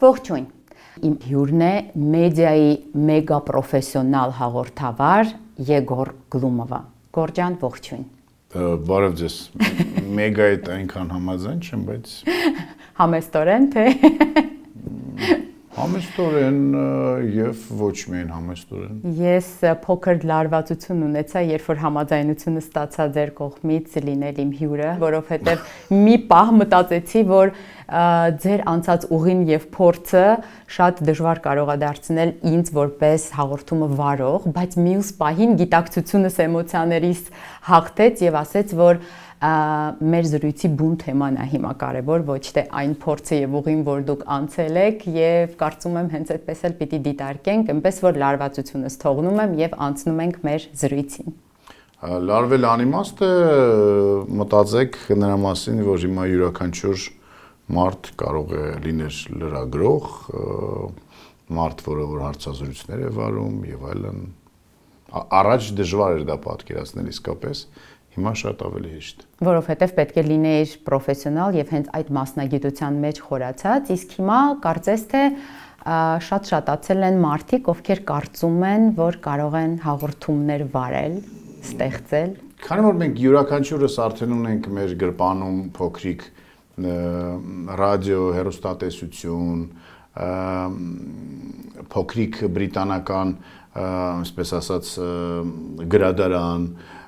Ողջույն, իմ հյուրն է մեդիայի մեգա պրոֆեսիոնալ հաղորդավար Եգոր Գլումովը։ Գորջան, ողջույն։ Բարև ձեզ, մեգայիդ այնքան համաձայն չեմ, բայց Համեստորեն, թե համեստորեն եւ ոչ միայն համեստորեն։ Ես փոքր լարվածություն ունեցա, երբ որ համաձայնությունը ստացա ձեր կողմից լինել իմ հյուրը, որովհետեւ մի պահ մտածեցի, որ ձեր անցած ուղին եւ փորձը շատ դժվար կարող է դարձնել ինձ որպես հաղորդումը վարող, բայց մյուս պահին գիտակցությունս էմոցիաներիս հաղթեց եւ ասեց, որ մեր զրույցի բուն թեման է հիմա կարևոր, ոչ թե այն փորձը եւ ուղին, որ դուք անցել եք եւ կարծում եմ հենց այդպես էլ պիտի դիտարկենք, այնպես որ լարվածությունս թողնում եմ եւ անցնում ենք մեր զրույցին։ Լարվել անիմաստ է, մտածեք նրա մասին, որ հիմա յուրաքանչյուր մարդ կարող է լինել լրագրող, մարդ, որը որ հարցազրույցներ է վարում եւ այլն։ Առաջ դժվար էր դա պատկերացնել իսկապես, հիմա շատ ավելի հեշտ։ Որովհետեւ պետք է լինեիր պրոֆեսիոնալ եւ հենց այդ մասնագիտության մեջ խորացած, իսկ հիմա կարծես թե շատ շատացել են մարդիկ, ովքեր կարծում են, որ կարող են հաղորդումներ վարել, ստեղծել։ Քանի որ մենք յուրաքանչյուրս արդեն ունենք մեր գրպանում փոքրիկ ռադիո, հեռուստատեսություն, փոքրիկ բրիտանական, այսպես ասած, գրադարան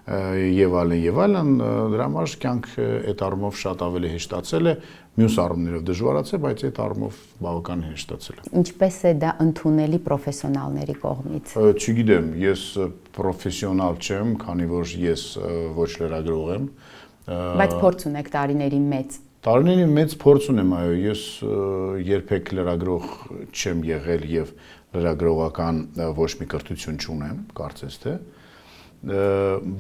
եւ այլն, դրա համար կյանք այդ առումով շատ ավելի հեշտացել է, մյուս առումներով դժվարացել, բայց այդ առումով բավականին հեշտացել է։ Ինչպես է դա ընդունելի պրոֆեսիոնալների կողմից։ Չգիտեմ, ես պրոֆեսիոնալ չեմ, քանի որ ես ոչ լրագրող եմ։ Բայց փորձ ունեք տարիների մեծ։ Տարիների մեծ փորձ ունեմ, այո, ես երբեք լրագրող չեմ եղել եւ լրագրողական ոչ մի կրթություն չունեմ, կարծես թե,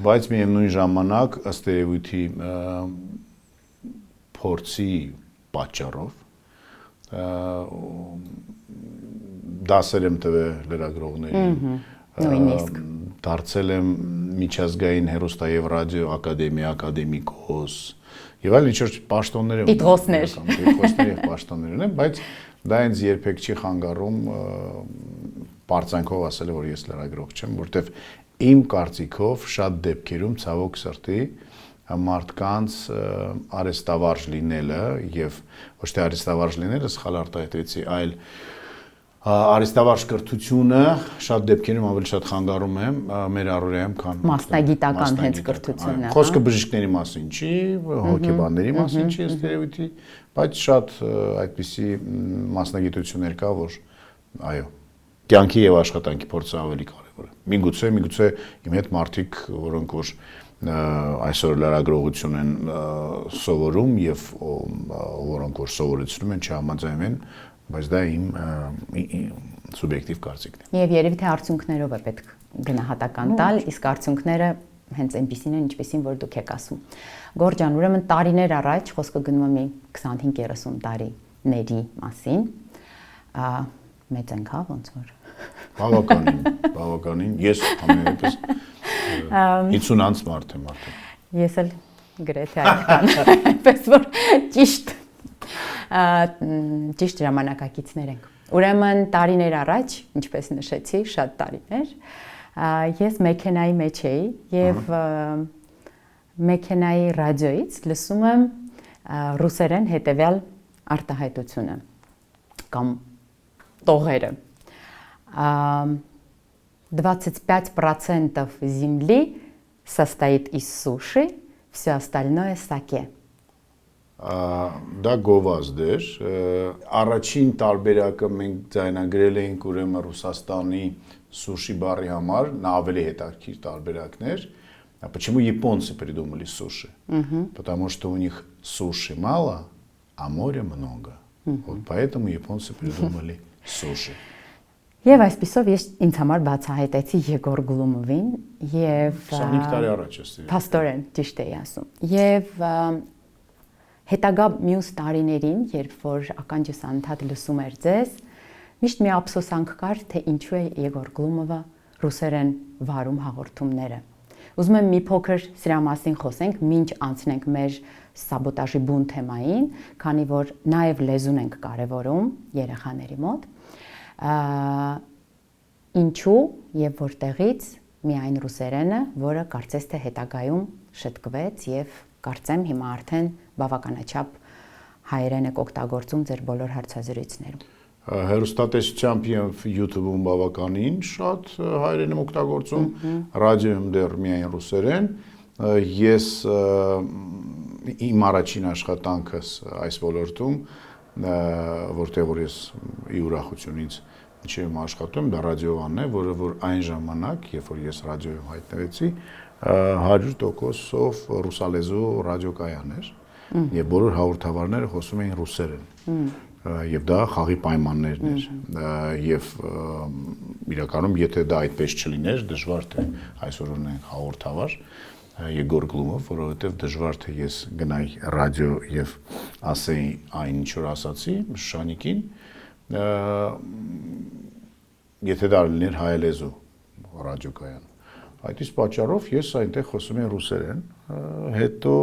բայց միևնույն ժամանակ ըստ երևույթի փորձի պատճառով դասեր եմ տվել լրագրողներին, նույնիսկ դարձել եմ միջազգային հեռուստա եւ ռադիո ակադեմիա, ակադեմիկոս եւ այլ ինչ-որ պաշտոններ եմ տիտղոսներ եւ պաշտոններ ունեմ, բայց դա ինձ երբեք չի խանգարում պարծանքով ասել, որ ես լրագրող չեմ, որտեվ իմ կարծիքով շատ դեպքերում ցավոք սրտի մարդկանց արհեստավարժ լինելը եւ ոչ թե արհեստավարժ լինելը սխալ արտահայտվեցի, այլ արհեստավարժ կրթությունը շատ դեպքերում ավելի շատ խանգարում է մեր առօրյայում, քան մասնագիտական հենց կրթությունը։ Խոսքը բժիշկների մասին չի, հոգեբանների մասին չի, ըստ երևույթի, բայց շատ այդպիսի մասնագիտություններ կա, որ այո, կյանքի եւ աշխատանքի փորձը ավելի կարեւոր է։ Միգուցե իմ հետ մարդիկ, որոնք որ այսօր լրագրողություն են սովորում եւ որոնք որ սովորեցնում են, չհամաձայնեն, բայց դա իմ սուբյեկտիվ կարծիքն է։ Եվ երևի թե արդյունքներով է պետք գնահատական տալ, իսկ արդյունքները հենց այնպիսին են, ինչպիսին որ դուք եք ասում։ Գորջան, ուրեմն տարիներ առաջ խոսքը գնում է մի 25-30 տարիների մասին, մեծ ենք, հա, ոնց որ։ Բավականին, ես ամենայնպես 50 անց մարդ եմ արդեն։ Ես էլ գրեթե այդքան, այնպես որ ճիշտ ժամանակակիցներ ենք։ Ուրեմն տարիներ առաջ, ինչպես նշեցի, շատ տարիներ, ես մեքենայի մեջ էի եւ մեքենայի ռադիոից լսում եմ ռուսերեն հետեւյալ արտահայտությունը կամ տողերը 25% земли состоит из суши, все остальное саке. Դա գովազդ էր, առաջին տարբերակը մենք ձայնագրել էինք ուրեմն Ռուսաստանի սուշի բարի համար, նա ավելի հետաքրքիր տարբերակն էր, почему японцы придумали суши? Потому что у них суши мало, а моря много. Вот поэтому японцы придумали суши. Եվ այսպիսով ես ինձ համար բացահայտեցի Եգոր Գլումովին եւ 25 տարի առաջ էս։ Փաստորեն, ճիշտ էի ասում։ Եվ հետագա մյուս տարիներին, երբ որ ականջս անդադ լսում էր ձեզ, միշտ մի ափսոսանք կար, թե ինչու է Եգոր Գլումովը ռուսերեն վարում հաղորդումները։ Ուզում եմ մի փոքր սրա մասին խոսենք, մինչ անցնենք մեր սաբոտաժի բուն թեմային, քանի որ նաև լեզուն ենք կարևորում երեխաների մոտ։ Ինչու եւ որտեղից միայն ռուսերենը, որը կարծես թե հետագայում շտկվեց եւ կարծեմ հիմա արդեն բավականաչափ հայերեն եք օգտագործում ձեր բոլոր հարցազրույցներում։ Հեռուստատեսությամբ եւ YouTube-ում բավականին շատ հայերեն եմ օգտագործում, ռադիոյում դեռ միայն ռուսերեն։ Ես իմ առաջին աշխատանքս այս ոլորտում, որտեղ որ ես ի ուրախությունից ինչեւ աշխատում, դա ռադիովանն է, որը որ այն ժամանակ, երբ որ ես ռադիոյում հայտնվեցի, 100%-ով ռուսալեզու ռադիոկայան էր, եւ բոլոր հաղորդավարները խոսում էին ռուսերեն։ Եվ դա խաղի պայմաններն էր, եւ իրականում եթե դա այդպես չլիներ, դժվար թե այսօր ունենք հաղորդավար Եգոր Գլումով, որովհետեւ դժվար թե ես գնայի ռադիո եւ ասեի այն ինչ որ ասացի Շանիկին, եթե դա լիներ հայալեզու ռադիոկայան։ Այդ իսկ պատճառով ես այնտեղ խոսում եմ ռուսերեն, հետո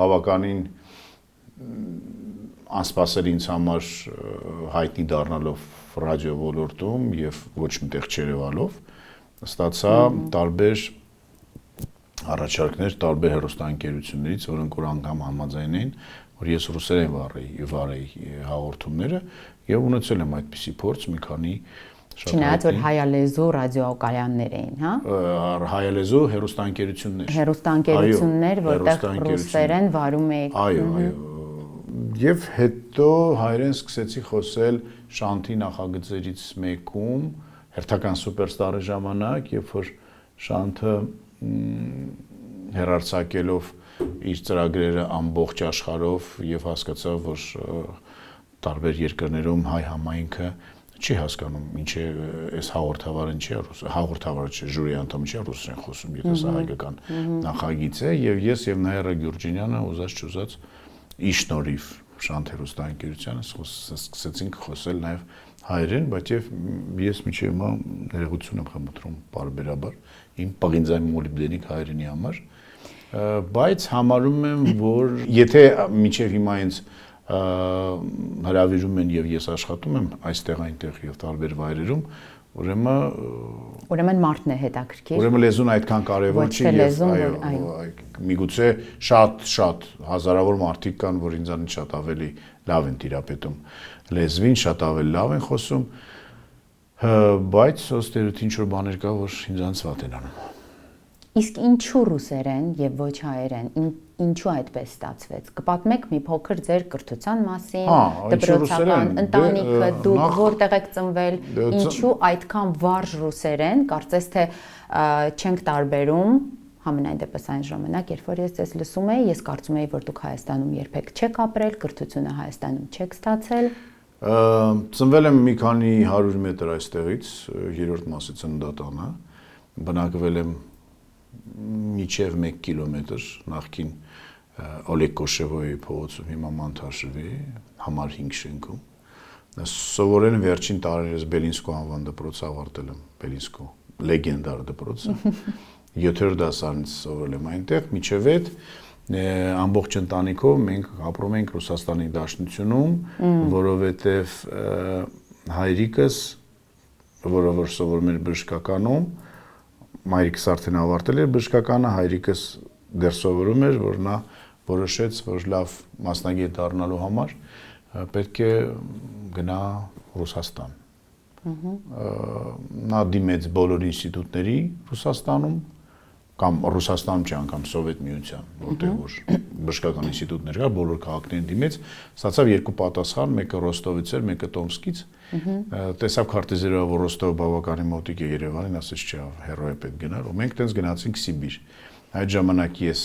բավականին անսպասել ինձ համար հայտնի դառնալով ռադիո ոլորտում եւ ոչ մտեղ չերևալով ստացա տարբեր առաջարկներ տարբեր հեռուստաընկերություններից, որոնք որ անգամ համաձայն էին, որ ես ռուսերեն վարեի հաղորդումները եւ ունեցել եմ այդպիսի փորձ մի քանի Չնայած որ հայալեզու ռադիոկայաններ էին, հա? Հայալեզու հեռուստաընկերություններ։ Հեռուստաընկերություններ, որտեղ ռուսերեն վարում եք։ Այո, այո։ Եվ հետո հայերեն սկսեցի խոսել Շանթի նախագծերից մեկում, հերթական սուպերստարի ժամանակ, երբ որ Շանթը հեռարձակելով իր ծրագրերը ամբողջ աշխարհով եւ հասկացավ, որ տարբեր երկրներում հայ համայնքը չի հասկանում ինչ է այս հաղորդավարը ինչ է հաղորդավարը չէ ժյուրի անդամը չի ռուսերեն խոսում եթե սա հայկական նախագիծ է եւ ես եւ Նաիրա Գյուրջինյանը ուզած չուզած ի շնորհիվ Շանթ հեռուստաընկերությանը սկսեցինք խոսել նաեւ հայերեն, բայց ես միջև հիմա ներողություն եմ խնդրում բարբերաբար իմ պղինձային մոլիբդենիկ հայերենի համար, բայց համարում եմ, որ եթե միջև հիմա ինձ հրավիրում են եւ ես աշխատում եմ այստեղ այնտեղ եւ տարբեր վայրերում, ուրեմն մարդն է հետաքրքիր։ Ուրեմն լեզուն այդքան կարեւոր չի եւ այո, միգուցե շատ հազարավոր մարդիկ կան, որ ինձանից շատ ավելի լավ են տիրապետում լեզվին, շատ ավելի լավ են խոսում, բայց ըստ ինչ որ բաներ կա, որ ինձանից վատ են անում։ Իսկ ինչու ռուսերեն եւ ոչ հայերեն, ինչու այդպես ստացվեց։ Կպատմեք մի փոքր ձեր կրթության մասին, դպրոցական ընտանիքը, դուք որտեղ եք ծնվել, ինչու այդքան վարժ ռուսերեն, կարծես թե չենք տարբերում, համենայն դեպս այն ժամանակ, երբ որ ես ձեզ լսում էի, ես կարծում էի, որ դուք Հայաստանում երբեք չեք ապրել, կրթությունը Հայաստանում չեք ստացել։ Ծնվել եմ մի քանի 100 մետր այստեղից, երրորդ մասի ծննդատանը, բնակվել եմ միջև 1 կիլոմետր նախքին Օլեգ Կոշևոյի փողոցում, հիմա Մանթաշվի, համար 5 շենքում։ Սովորել եմ վերջին տարիներս Բելինսկու անվան դպրոցը ավարտել եմ, Բելինսկու լեգենդար դպրոցը։ 7-րդ դասարանից սովորել եմ այնտեղ, միջև այդ ամբողջ ընտանիքով մենք ապրում ենք Ռուսաստանի Դաշնությունում, որովհետև հայրիկս, որը որ սովորում էր բժշկականում, մայրիկս արդեն ավարտել էր բժշկականը, հայրիկս դեռ սովորում էր, որ նա որոշեց, որ լավ մասնագետ դառնալու համար պետք է գնա Ռուսաստան։ Նա դիմեց բոլոր ինստիտուտների Ռուսաստանում, կամ Ռուսաստանում չի անգամ Սովետ միության, որտեղ որ բժշկական ինստիտուտներ կար, բոլոր քաղաքներին դիմեց, ստացավ երկու պատասխան, մեկը Ռոստովից էր, մեկը Տոմսկից։ Տեսավ քարտեզերով, որ Ռոստովը բավականին մոտիկ է Երևանին, ասեց չէ, հեռու է պետք գնալ, ու մենք տենց գնացինք Սիբիր։ Այդ ժամանակ ես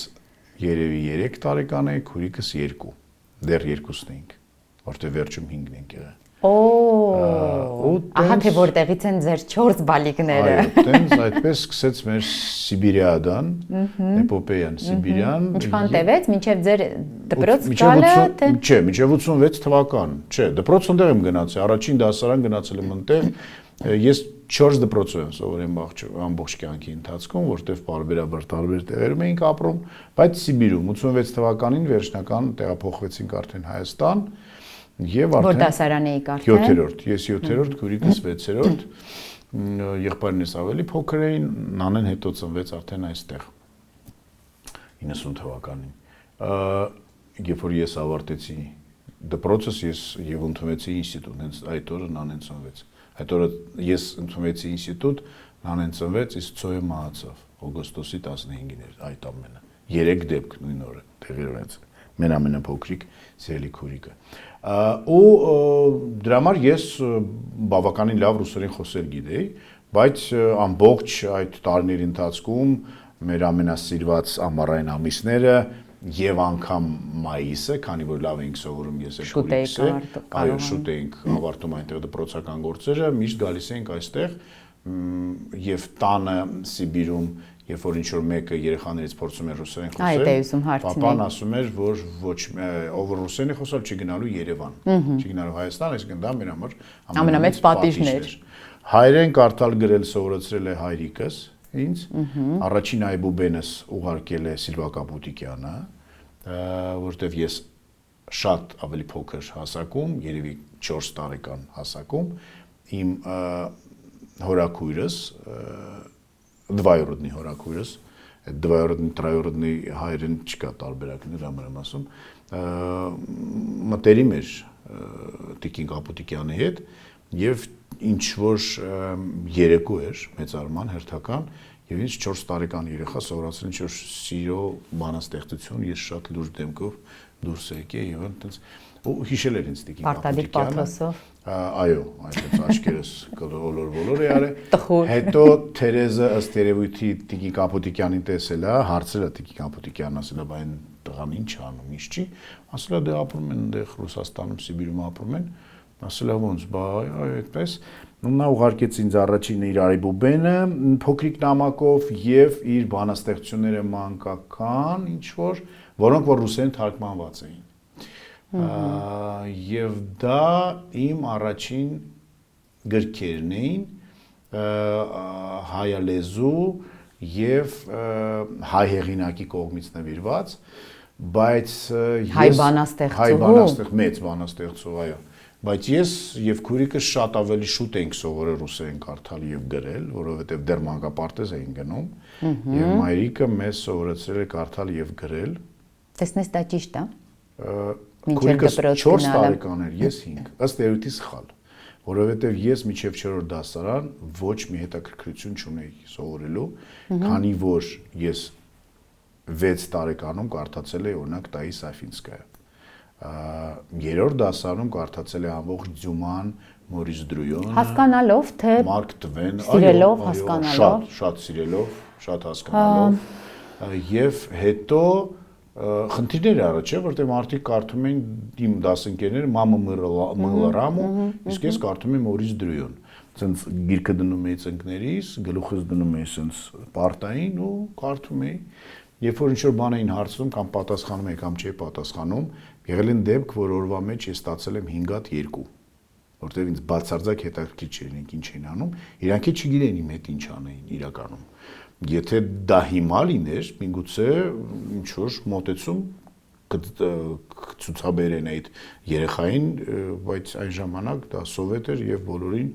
երևի 3 տարեկան էի, քուրիկս 2, դեռ երկուսն էինք, որտեղ վերջում 5-ն ենք եղել։ Ահա թե որտեղից են ձեր 4 բալիկները։ Այո, տենց այդպես սկսեց մեր Սիբիրիադան, էպոպեյան Սիբիրյան։ Ինչքան տևեց, մինչև ձեր դպրոց գալը, թե չէ, մինչև 86 թվական։ Չէ, դպրոց ընդեղ եմ գնացել, առաջին դասարան գնացել եմ ընդեղ։ Ես 4 դպրոցով եմ սովորել ամբողջ կյանքի ընթացքում, որտեղ բարբերաբար տարբեր տեղերում էինք ապրում, բայց Սիբիրում 86 թվականին վերջնական տեղափոխվեցինք արդեն Հայաստան եւ արդեն որ դասարան էիք արդեն 7-րդ, ես 7-րդ, քուրիկս 6-րդ, եղբայրներս ավելի փոքր էին, նանեն հետո ծնվեց արդեն այստեղ 90 թվականին։ Երբ որ ես ավարտեցի դպրոցս, ես եւ ընդունվեցի ինստիտուտ, հենց այդ օրը նանեն ծնվեց։ Այդ օրը ես ընդունվեցի ինստիտուտ, նանեն ծնվեց, իսկ Ցոյը մահացավ օգոստոսի 15-ին էր այդ ամենը։ 3 դեպք նույն օրը տեղի ունեցել։ Մեր ամենափոքրիկ սիրելի քուրիկը։ Ու դրա համար ես բավականին լավ ռուսերեն խոսել գիտեի, բայց ամբողջ այդ տարիների ընթացքում մեր ամենասիրված ամառային ամիսները եւ անգամ մայիսը, քանի որ լավ էինք սովորում ես եւ քուրիկսը, այո, շուտ էինք ավարտում այնտեղ դպրոցական գործերը, միշտ գալիս էինք այստեղ եւ տանը Սիբիրում, երբ որ ինչ-որ մեկը երեխաներից փորձում էր ռուսերեն խոսել, պապան ասում էր, որ ոչ ով ռուսերեն է խոսալ, չի գնալու Երևան, չի գնալու Հայաստան, այսինքն դա մեր համար ամենամեծ պատիժն էր։ Հայերեն կարդալ գրել սովորեցրել է հայրիկս ինձ, առաջին այբուբենս ուղարկել է Սիլվա Կապուտիկյանը, որտեվ ես շատ ավելի փոքր հասակում, երևի 4 տարեկան հասակում, իմ հորաքույրս, դվայորոդնի հորաքույրս, դվայորոդնի, տրայորոդնի հայերեն չկա տարբերակն դրա համար եմ ասում, մտերիմ էր Տիկին Կապուտիկյանի հետ եւ ինչ որ երեկո էր մեծարման հերթական եւ ինձ 4 տարեկան երեխա սովորացրին ինչ որ սիրո բանաստեղծություն, ես շատ լուրջ դեմքով դուրս եկի եւ այնտենց ու հիշել էր ինձ Տիկին Կապուտիկյանը։ Այո, այդպես աչքերս գոլոր-բոլոր է արել։ Հետո Թերեզը ըստ երևույթի Տիկին Կապուտիկյանին տեսել է, հարցրել է Տիկին Կապուտիկյանն, ասել է, բա այն տղան ինչ անում, ինչ չի, ասել է դե ապրում են այնտեղ Ռուսաստանում, Սիբիրում ապրում են, ասել է ոնց, բա այդպես, ու նա ուղարկեց ինձ առաջին իր այբուբենը փոքրիկ նամակով եւ իր բանաստեղծությունները մանկական, ինչ որ, որոնք որ ռուսերեն թարգմանված էին։ Եվ դա իմ առաջին գրքերն էին հայալեզու եւ հայ հեղինակի կողմից նվիրված, բայց հայ բանաստեղծող, մեծ բանաստեղծող, այո, բայց ես եւ քուրիկս շատ ավելի շուտ էինք սովորել ռուսերեն կարդալ եւ գրել, որովհետեւ դեռ մանկապարտեզ էինք գնում, եւ մայրիկը մեզ սովորեցրել է կարդալ եւ գրել։ Տեսնես դա ճիշտ է։ Քուրիկս 4 տարեկան էր, ես 5, ըստ երևույթի սխալ, որովհետև ես մինչև 4-րդ դասարան ոչ մի հետաքրքրություն չունեի սովորելու, քանի որ ես 6 տարեկանում կարդացել էի օրինակ Տայիս Աֆինսկայա, 3-րդ դասարանում կարդացել էի ամբողջ Ձյուման, Մորիս Դրույոնը, հասկանալով թե Մարկ Տվեն, սիրելով, հասկանալով, շատ սիրելով, շատ հասկանալով, եւ հետո խնդիրներ առաջ է, որտեղ մարդիկ կարդում էին իմ դասընկերները Մամա Մլարամու, իսկ ես կարդում եմ Մորիս Դրույոն։ Ցենց գիրքը դնում էի ծնկներիս, գլուխս դնում էի ցենց պարտային ու կարդում էի։ Երբ որ ինչ-որ բան էին հարցնում կամ պատասխանում էի կամ չէի պատասխանում, եղել են դեպք, որ օրվա մեջ ես ստացել եմ 5-2, որտեղ ինձ բացարձակ հետաքրքիր չէր ինչ էին անում, իրանք չգիտեն իմ հետ ինչ անեին իրականում։ Եթե դա հիմա լիներ, միգուցե ինչ-որ մոտեցում ցուցաբերեն այդ երեխային, բայց այն ժամանակ դա սովետ էր եւ բոլորին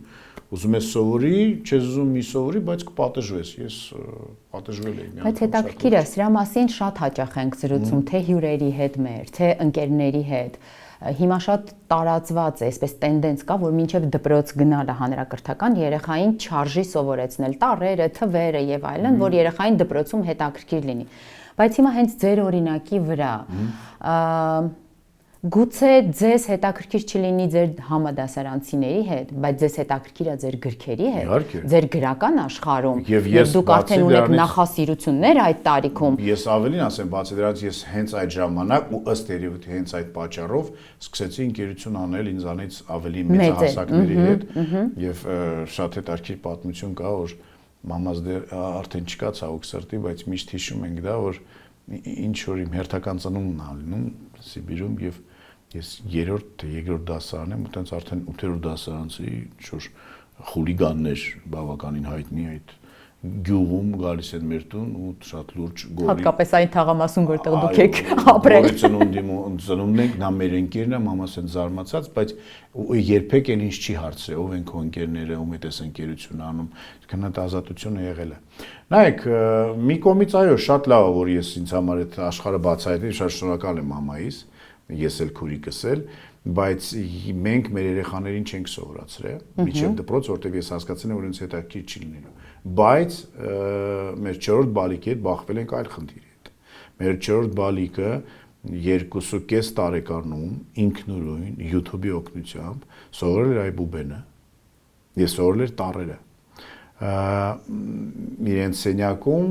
ուզում ես սովորի, չես ուզում մի սովորի, բայց կպատժվես, ես պատժվել էի մի անգամ։ Բայց հետաքրքիր է, սրա մասին շատ հաճախ ենք զրուցում, թե հյուրերի հետ մեր, թե ընկերների հետ։ Հիմա շատ տարածված է, այսպես տենդենց կա, որ մինչև դպրոց գնալը հանրակրթական երեխային չարժի սովորեցնել տառերը, թվերը եւ այլն, որ երեխային դպրոցում հետաքրքիր լինի։ Բայց հիմա հենց ձեր օրինակի վրա Գուցե ձեզ հետաքրքիր չլինի ձեր համադասարանցիների հետ, բայց ձեզ հետաքրքիր է ձեր գրքերի հետ, ձեր գրական աշխարհում, եւ դուք արդեն ունեք նախասիրություններ այդ տարիքում։ Ես ավելին ասեմ, բացի դրանից ես հենց այդ ժամանակ ու ըստ երևույթի հենց այդ պատճառով սկսեցի ընկերություն անել ինձանից ավելի մեծահասակների հետ եւ շատ հետաքրքիր պատմություն կա, որ մամաս դեռ արդեն չկա ցավոք սրտի, բայց միշտ հիշում ենք դա, որ ինչ որ իմ հերթական ծնունդն ա լինում Սիբիրում եւ ես 3-րդ թե 2-րդ դասարան եմ, ու տենց արդեն 8-րդ դասարանցի ինչ-որ խուլիգաններ բավականին հայտնի այդ գյուղում գալիս են մեր տուն ու շատ լուրջ գորի։ Հատկապես այն թաղամասում, որտեղ դուք եք ապրել։ Ծնունդն ենք, նա մեր ընկերն է, մամաս են զարմացած, բայց երբեք էլ ինչ չի հարցրել, ով են քո ընկերները, ում հետ ես ընկերություն անում, քննած ազատությունը եղել է։ Նայեք, մի կողմից այո, շատ լավ է, որ ես ինձ համար այդ աշխարհը բացահայտել, շատ շնորհակալ եմ մամայիս, ես էլ քուրիկս էլ, բայց մենք մեր երեխաներին չենք սովորացրել, միջև դպրոց, որտեղ ես հասկացել եմ, որ ինձ հետաքրքիր չի լինելու։ Բայց մեր 4-րդ բալիկի հետ բախվել ենք այլ խնդիրի հետ։ Մեր 4-րդ բալիկը 2.5 տարեկանում ինքնուրույն YouTube-ի օգնությամբ սովորել էր iBook-ը։ Ես սովորել էր տառերը։ Իրենց սենյակում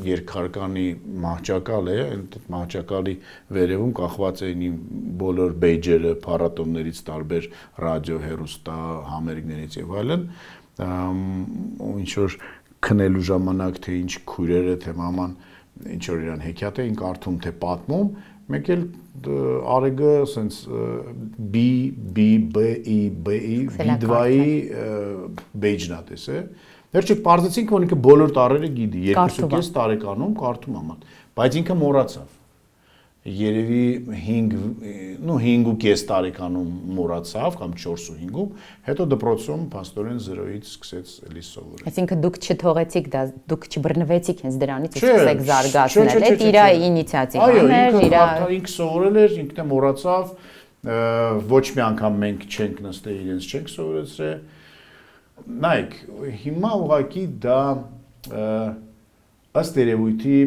երկհարկանի մահճակալ է, այդ մահճակալի վերևում կախված էին իմ բոլոր բեյջերը փառատոններից տարբեր ռադիո, հեռուստա, համերգներից եւ այլն, ինչ որ քնելու ժամանակ թե ինչ քույրերը, թե մաման ինչ որ իրան հեքիաթ էին կարդում, թե պատմում, մեկ էլ արեգը սենց B-E-B-E վիդվայի բեյջն ա տեսե։ Վերջը պարզեցինք, որ ինքը բոլոր տառերը գիտի, 2.5 տարեկանում կարդում ա ման, բայց ինքը մոռացավ։ Երևի 5.5 տարեկանում մոռացավ կամ 4.5-ում, հետո դպրոցում փաստորեն 0-ից սկսեց էլի սովորել։ Այսինքն դուք չթողեցիք դա, դուք չբռնվեցիք հենց դրանից ու սկսեք զարգացնել, այդ իր ինիցիատիվան էր, ինքը սովորել էր, ինքն է մոռացավ, ոչ մի անգամ մենք չենք նստել իրենց չենք սովորեցրել։ Նայեք, հիմա ուղղակի դա ըստ երևույթի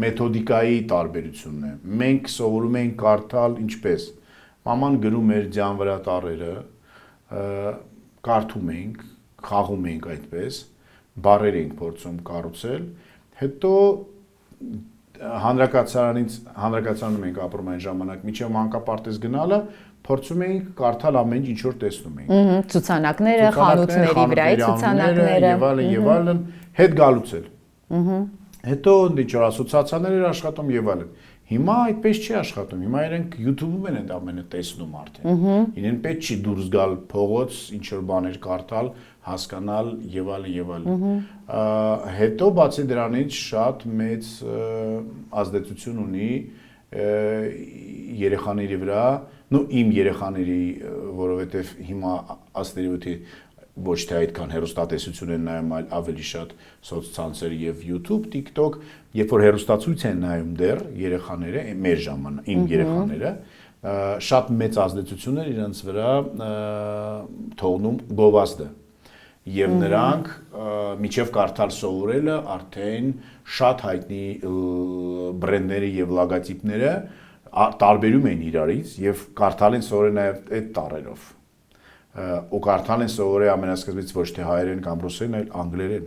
մեթոդիկայի տարբերությունն է։ Մենք սովորում ենք կարդալ ինչպես։ Մաման գրում էր ձյան վրա տառերը, կարդում ենք, խաղում ենք այդպես, բառեր ենք փորձում կառուցել, հետո հանրակացարանում ենք ապրում այն ժամանակ, մինչև մանկապարտեզ գնալը, փորձում ենք կարդալ ամեն ինչ որ տեսնում ենք։ Ցուցանակները, խանութների վրայի ցուցանակները եւ այլն, հետ գալուց էլ։ Հետո ինչ որ ասոցիացիաներ էր աշխատում եւ այլն։ Հիմա այդպես չի աշխատում։ Հիմա իրենք YouTube-ում են այդ ամենը տեսնում արդեն։ Իրեն պետք չի դուրս գալ փողոց, ինչ որ բաներ կարդալ, հասկանալ եւ այլն եւ այլն։ Հետո բացի դրանից շատ մեծ ազդեցություն ունի երեխաների վրա, իմ երեխաների, որովհետեւ հիմա աստերիոտի ոչ թե այդքան հեռուստատեսություն են նայում, այլ ավելի շատ սոցցանցեր եւ YouTube, TikTok, երբ որ հեռուստացույց են նայում դեռ երեխաները, մեր ժամանակ, իմ երեխաները, շատ մեծ ազդեցություններ իրենց վրա թողնում գովազդը։ Եվ նրանք միջև կարդալ սովորելը արդեն շատ հայտնի բրենդների եւ լոգոտիպները տարբերում են իրարից եւ կարդալ են սովորել նաեւ այդ տառերով։ Ու կարդալ են սովորել ամենասկզբից ոչ թե հայերեն կամ ռուսերեն, այլ անգլերեն։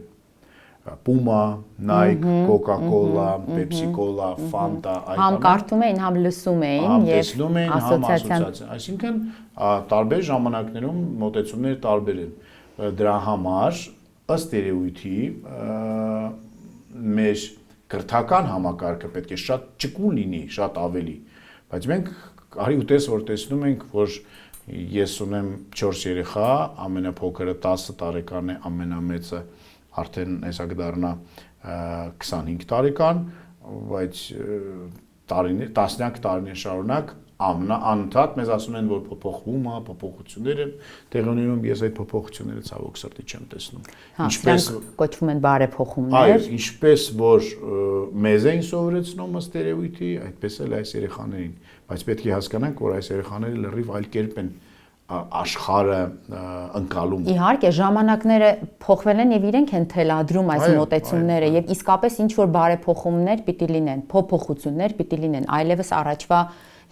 Puma, Nike, Coca-Cola, Pepsi-Cola, Fanta, համ կարդում էին, համ լսում էին եւ ասոցիացիա։ Այսինքն տարբեր ժամանակներում մոտեցումները տարբեր են։ Դրա համար ըստ երևույթի մեր կրթական համակարգը պետք է շատ ճկուն լինի, շատ ավելի։ Բայց մենք արի ու տես որ տեսնում ենք, որ ես ունեմ 4 երեխա, ամենափոքրը 10 տարեկան է, ամենամեծը արդեն հեսա կդառնա 25 տարեկան, բայց տասնյակ տարիներ շարունակ անընդհատ մեզ ասում են, որ փոփոխվում է, փոփոխություններ են տեղի ունենում, ես այդ փոփոխությունները ցավոք սրտի չեմ տեսնում։ Ինչպես կոչվում են բարեփոխումներ։ Այո, ինչպես որ մեզ էին սովորեցնում ըստ երևույթի, այդպես էլ այս երեխաներին, բայց պետք է հասկանանք, որ այս երեխաները լրիվ այլ կերպ են աշխարհը ընկալում։ Իհարկե, ժամանակները փոխվել են եւ իրենք են թելադրում այս մոտեցումները եւ իսկապես ինչ որ բարեփոխումներ պիտի լինեն, փոփոխություններ պիտի լինեն, այլևս առաջվա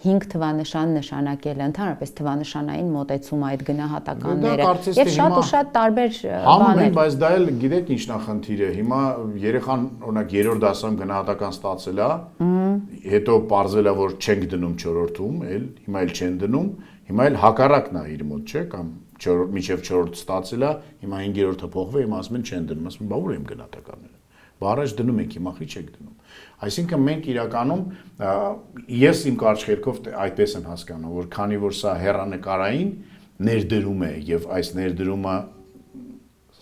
5 թվանշան նշանակելը, ընդհանրապես թվանշանային մոտեցումը այդ գնահատականները եւ շատ ու շատ տարբեր բաներ։ Բայց դա էլ գիտեք ինչ նախնդիր է։ Հիմա երեխան օրինակ 3-րդ դասում գնահատական ստացել է, հետո պարզվել է որ չենք դնում 4-րդում, հիմա էլ չեն դնում, հիմա էլ հակառակն է իր մոտ, չէ՞, կամ մինչև 4-րդ ստացել է, հիմա 5-րդը փոխվել, հիմա ասում են չեն դնում, ասում են բա ուր եմ գնահատականները։ Բա առաջ դնում եք, հիմա խի չեք դնում։ Այսինքն մենք իրականում ես իմ կարծիքով այդպես եմ հասկանում, որ քանի որ սա հեռանկարային ներդրում է եւ այս ներդրումը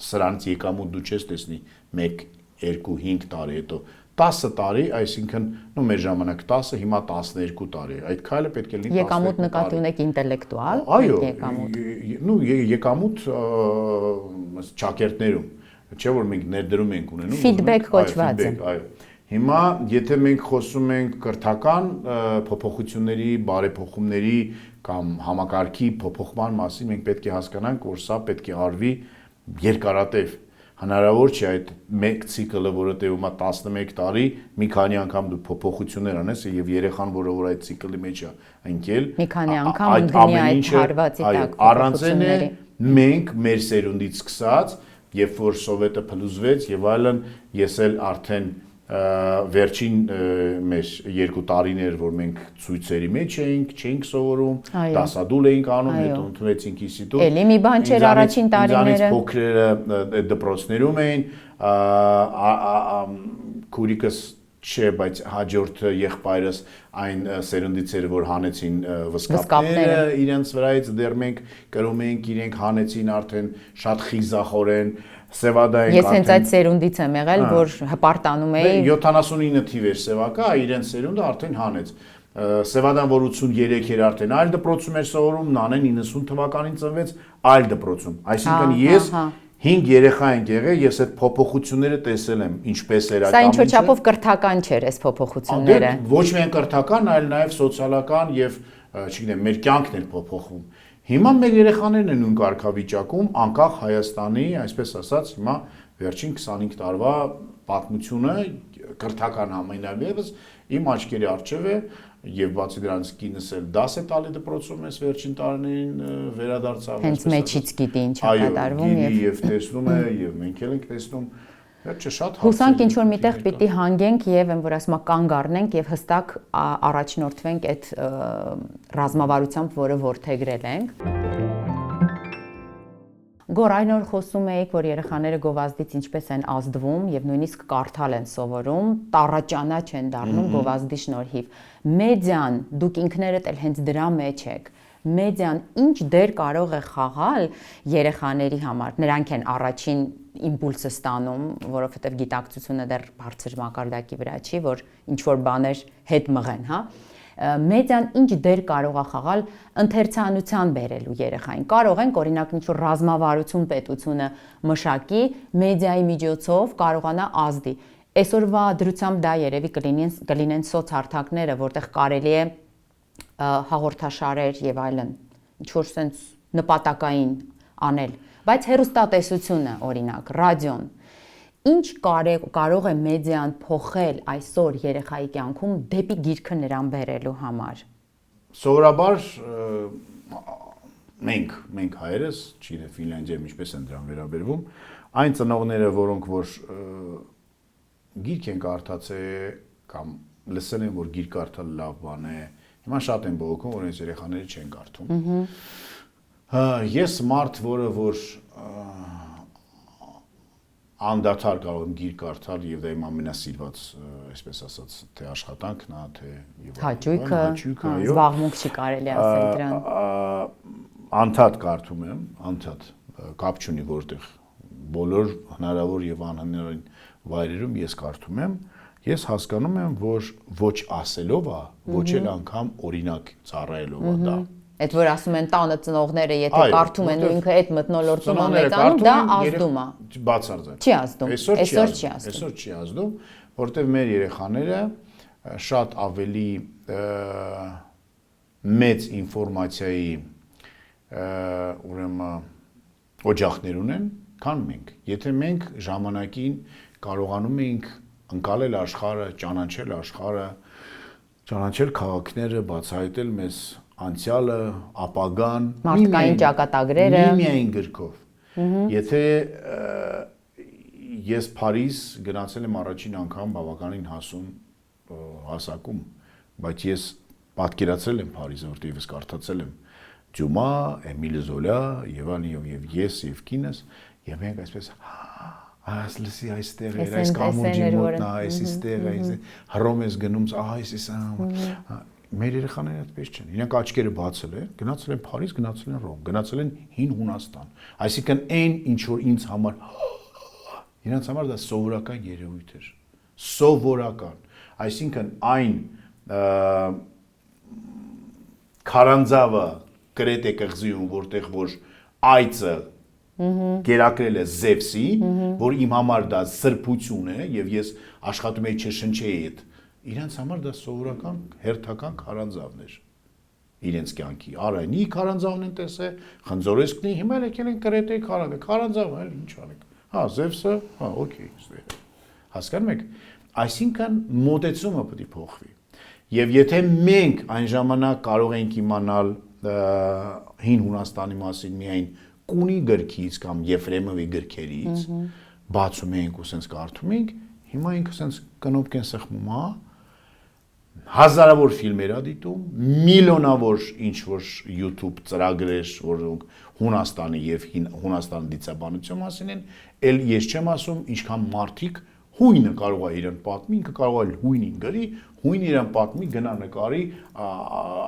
սրանից եկամուտ դու չես տեսնի 1, 2, 5 տարի հետո 10 տարի, այսինքն մեր ժամանակ 10, հիմա 12 տարի։ Այդ քայլը պետք է լինի 12 տարի։ Եկամուտ նկատի ունեք ինտելեկտուալ եկամուտ։ Եկամուտ ճակերտներում, չէ՞ որ մենք ներդրում ենք ունենում։ Ֆիդբեք կոչված է։ Այո։ Հիմա եթե մենք խոսում ենք կրթական փոփոխությունների, բարեփոխումների կամ համակարգի փոփոխման մասին, մենք պետք է հասկանանք, որ սա պետք է արվի երկարատև։ Հնարավոր չէ այդ մեկ ցիկլը, որը տևում է 11 տարի, մի քանի անգամ դու փոփոխություններ անես եւ երեխան, որ այդ ցիկլի մեջ է ընկել, մի քանի անգամ դնի այդ հարվածի տակ առանցել մենք մեր սերունդից սկսած, երբ որ սովետը փլուզվեց եւ այլն, ես էլ արդեն վերջին մեր 2 տարիներ, որ մենք ցույցերի մեջ էինք, չենք սովորում, դասադուլ էինք անում, հետո ընդունեցինք ինստիտուտ։ Էլի մի բան չէր առաջին տարիները։ Ինձանից փոքրերը դպրոցներում էին, քուրիկս չէ, բայց հաջորդ եղբայրս այն սերունդից էր, որ հանեցին վսկապները իրենց վրայից, դեռ մենք կրում էինք, իրենք հանեցին արդեն շատ խիզախորեն, Սևադային Ես հենց այդ սերունդից եմ եղել, որ հպարտանում էի։ 79 թիվ էր Սևակա, իրենց սերունդը արդեն հանեց։ Սևադան, որ 83 էր արդեն այլ դպրոցում էր սովորում, Նանեն 90 թվականին ծնվեց այլ դպրոցում։ Այսինքն ես 5 երեխա ենք եղել, ես այդ փոփոխությունները տեսել եմ, ինչպես էր այդ ամենը։ Սա ինչ-որ չափով կրթական չէր այս փոփոխությունները։ Ոչ միայն կրթական, այլ նաև սոցիալական եւ, չգիտեմ, մեր կյանքն էր փոփոխվում։ Հիմա մեր երեխաներն են նույն կարգավիճակում, անկախ Հայաստանի, այսպես ասած, հիմա վերջին 25 տարվա պատմությունը կրթական ամենայնիվս իմ աչքերի առջև է եւ բացի դրանից կինս էլ դաս է տալի դպրոցում էս վերջին տարիներին վերադարձավ։ Հենց մեջից գիտի ինչ է կատարվում եւ տեսնում է եւ մենք էլ ենք տեսնում։ Վերջը շատ հուսանք ինչ որ միտեղ պիտի հանգենք եւ այն որ ասում կանգ առնենք եւ հստակ առաջնորդվենք այդ ռազմավարությամբ, որը ворթեգրել ենք։ Գոր այն օր խոսում էիք, որ երեխաները գովազդից ինչպես են ազդվում եւ նույնիսկ կարդալ են սովորում, տառաճանաչ են դառնում գովազդի շնորհիվ։ Մեդիան, դուք ինքներդ էլ հենց դրա մեջ եք։ Մեդիան ինչ դեր կարող է խաղալ երեխաների համար։ Նրանք են առաջին իմպուլսը ստանում, որովհետև գիտակցությունը դեռ բարձր մակարդակի վրա չի, որ ինչ որ բաներ հետ մղեն, հա։ Մեդիան ինչ դեր կարող է խաղալ ընթերցանության բերելու երեխային։ Կարող են օրինակ ինչ որ ռազմավարություն պետությունը մշակի, մեդիայի միջոցով կարողանա ազդի։ Այսօրվա դրությամբ դա երևի կլինեն սոցհարթակները, որտեղ կարելի է հաղորդաշարեր եւ այլն ինչ որ sense նպատակային անել, բայց հեռուստատեսությունը օրինակ ռադիոն ինչ կարող է մեդիան փոխել այսօր երեխայի կյանքում դեպի գիրքը նրան բերելու համար։ Սովորաբար մենք հայերս, չգիտեմ Ֆինլանդիայում ինչպես են դրան վերաբերվում, այն ծնողները, որոնք որ գիրք են կարդացել կամ լսել են, որ գիրք կարդալ լավ բան է, հիմա շատ են բողոքում, որ այս երեխաները չեն կարդում։ Ես մարդ, որը որ անդադար կարող եմ գիրք կարդալ եւ դա իմ ամենասիրված, այսպես ասած, թե աշխատանքն է, թե հաճույքը, զբաղմունք չի կարելի ասել դրան։ Անդադ կարդում եմ, անդադ կապ չունի որտեղ բոլոր հնարավոր եւ անհնարին վայրերում ես կարդում եմ, ես հասկանում եմ, որ ոչ ասելով է, ոչ էլ անգամ օրինակ ծառայելով է դա։ Այդ որ ասում են տանը ծնողները, եթե կարդում են ու ինքը այդ մթնոլորտում ամեծանում, դա ազդում է։ Բացարձակ։ Չի ազդում։ Այսօր չի ազդում, որտեղ մեր երեխաները շատ ավելի մեծ ինֆորմացիայի ուրեմն օջախներ ունեն, քան մենք։ Եթե մենք ժամանակին կարողանում էինք ընկալել աշխարհը, ճանաչել աշխարհը, ճանաչել քաղաքները, բացահայտել մեզ անցյալը, ապագան, մարդկային ճակատագրերը միայն գրքով։ Եթե ես Փարիզ գնացել եմ առաջին անգամ բավականին հասուն հասակում, բայց ես պատկերացրել եմ Փարիզը, որտեղ ես կարդացել եմ Ջումա, Էմիլ Զոլա, եւ այլն եւ ես եւ կինս, եւ մենք այսպես այս լսի այստեղ էր, այս կամուրջի մոտնա, այս իստեղ, այս հռոմ ես գնում, այս մեր երեխաները այդպես չեն։ Իրենք աչքերը բացել են, գնացել են Փարիզ, գնացել են Ռոմ, գնացել են հին Հունաստան։ Այսինքն այն ինչ որ ինձ համար իրենց համար դա սովորական երևույթ էր։ Սովորական։ Այսինքն այն քարանձավը Կրետե կղզիում, որտեղ որ այծը գերակրել է Զևսի, որ իմ համար դա սրբություն է եւ ես աշխատում եի չշնչեի այդ իրենց համար դա սովորական հերթական քարանձավներ իրենց կյանքի արայնի քարանձավն են տեսել խնձորեսկնի հիմա եկել են Կրետեի քարանձավ այլ ինչ անենք հա Զևսը հա օքեյ ստեղ հասկանում եք այսինքն մոտեցումը պետք է փոխվի եւ եթե մենք այն ժամանակ կարող ենք իմանալ հին Հունաստանի մասին միայն Կունի գրքից կամ Եֆրեմովի գրքերից բացում ենք ու sense կարդում ենք հիմա ինքը sense կնոպկեն սխմում հա հազարավոր ֆիլմեր ա դիտում միլիոնավոր ինչ որ YouTube ծրագրեր որոնք Հունաստանի եւ Հունաստանի դիցաբանության մասին են ել ես չեմ ասում ինչքան մարդիկ հույնը կարող է իրեն պատմի ինքը կարող է հույնին գրի հույնը իրեն պատմի գնա նկարի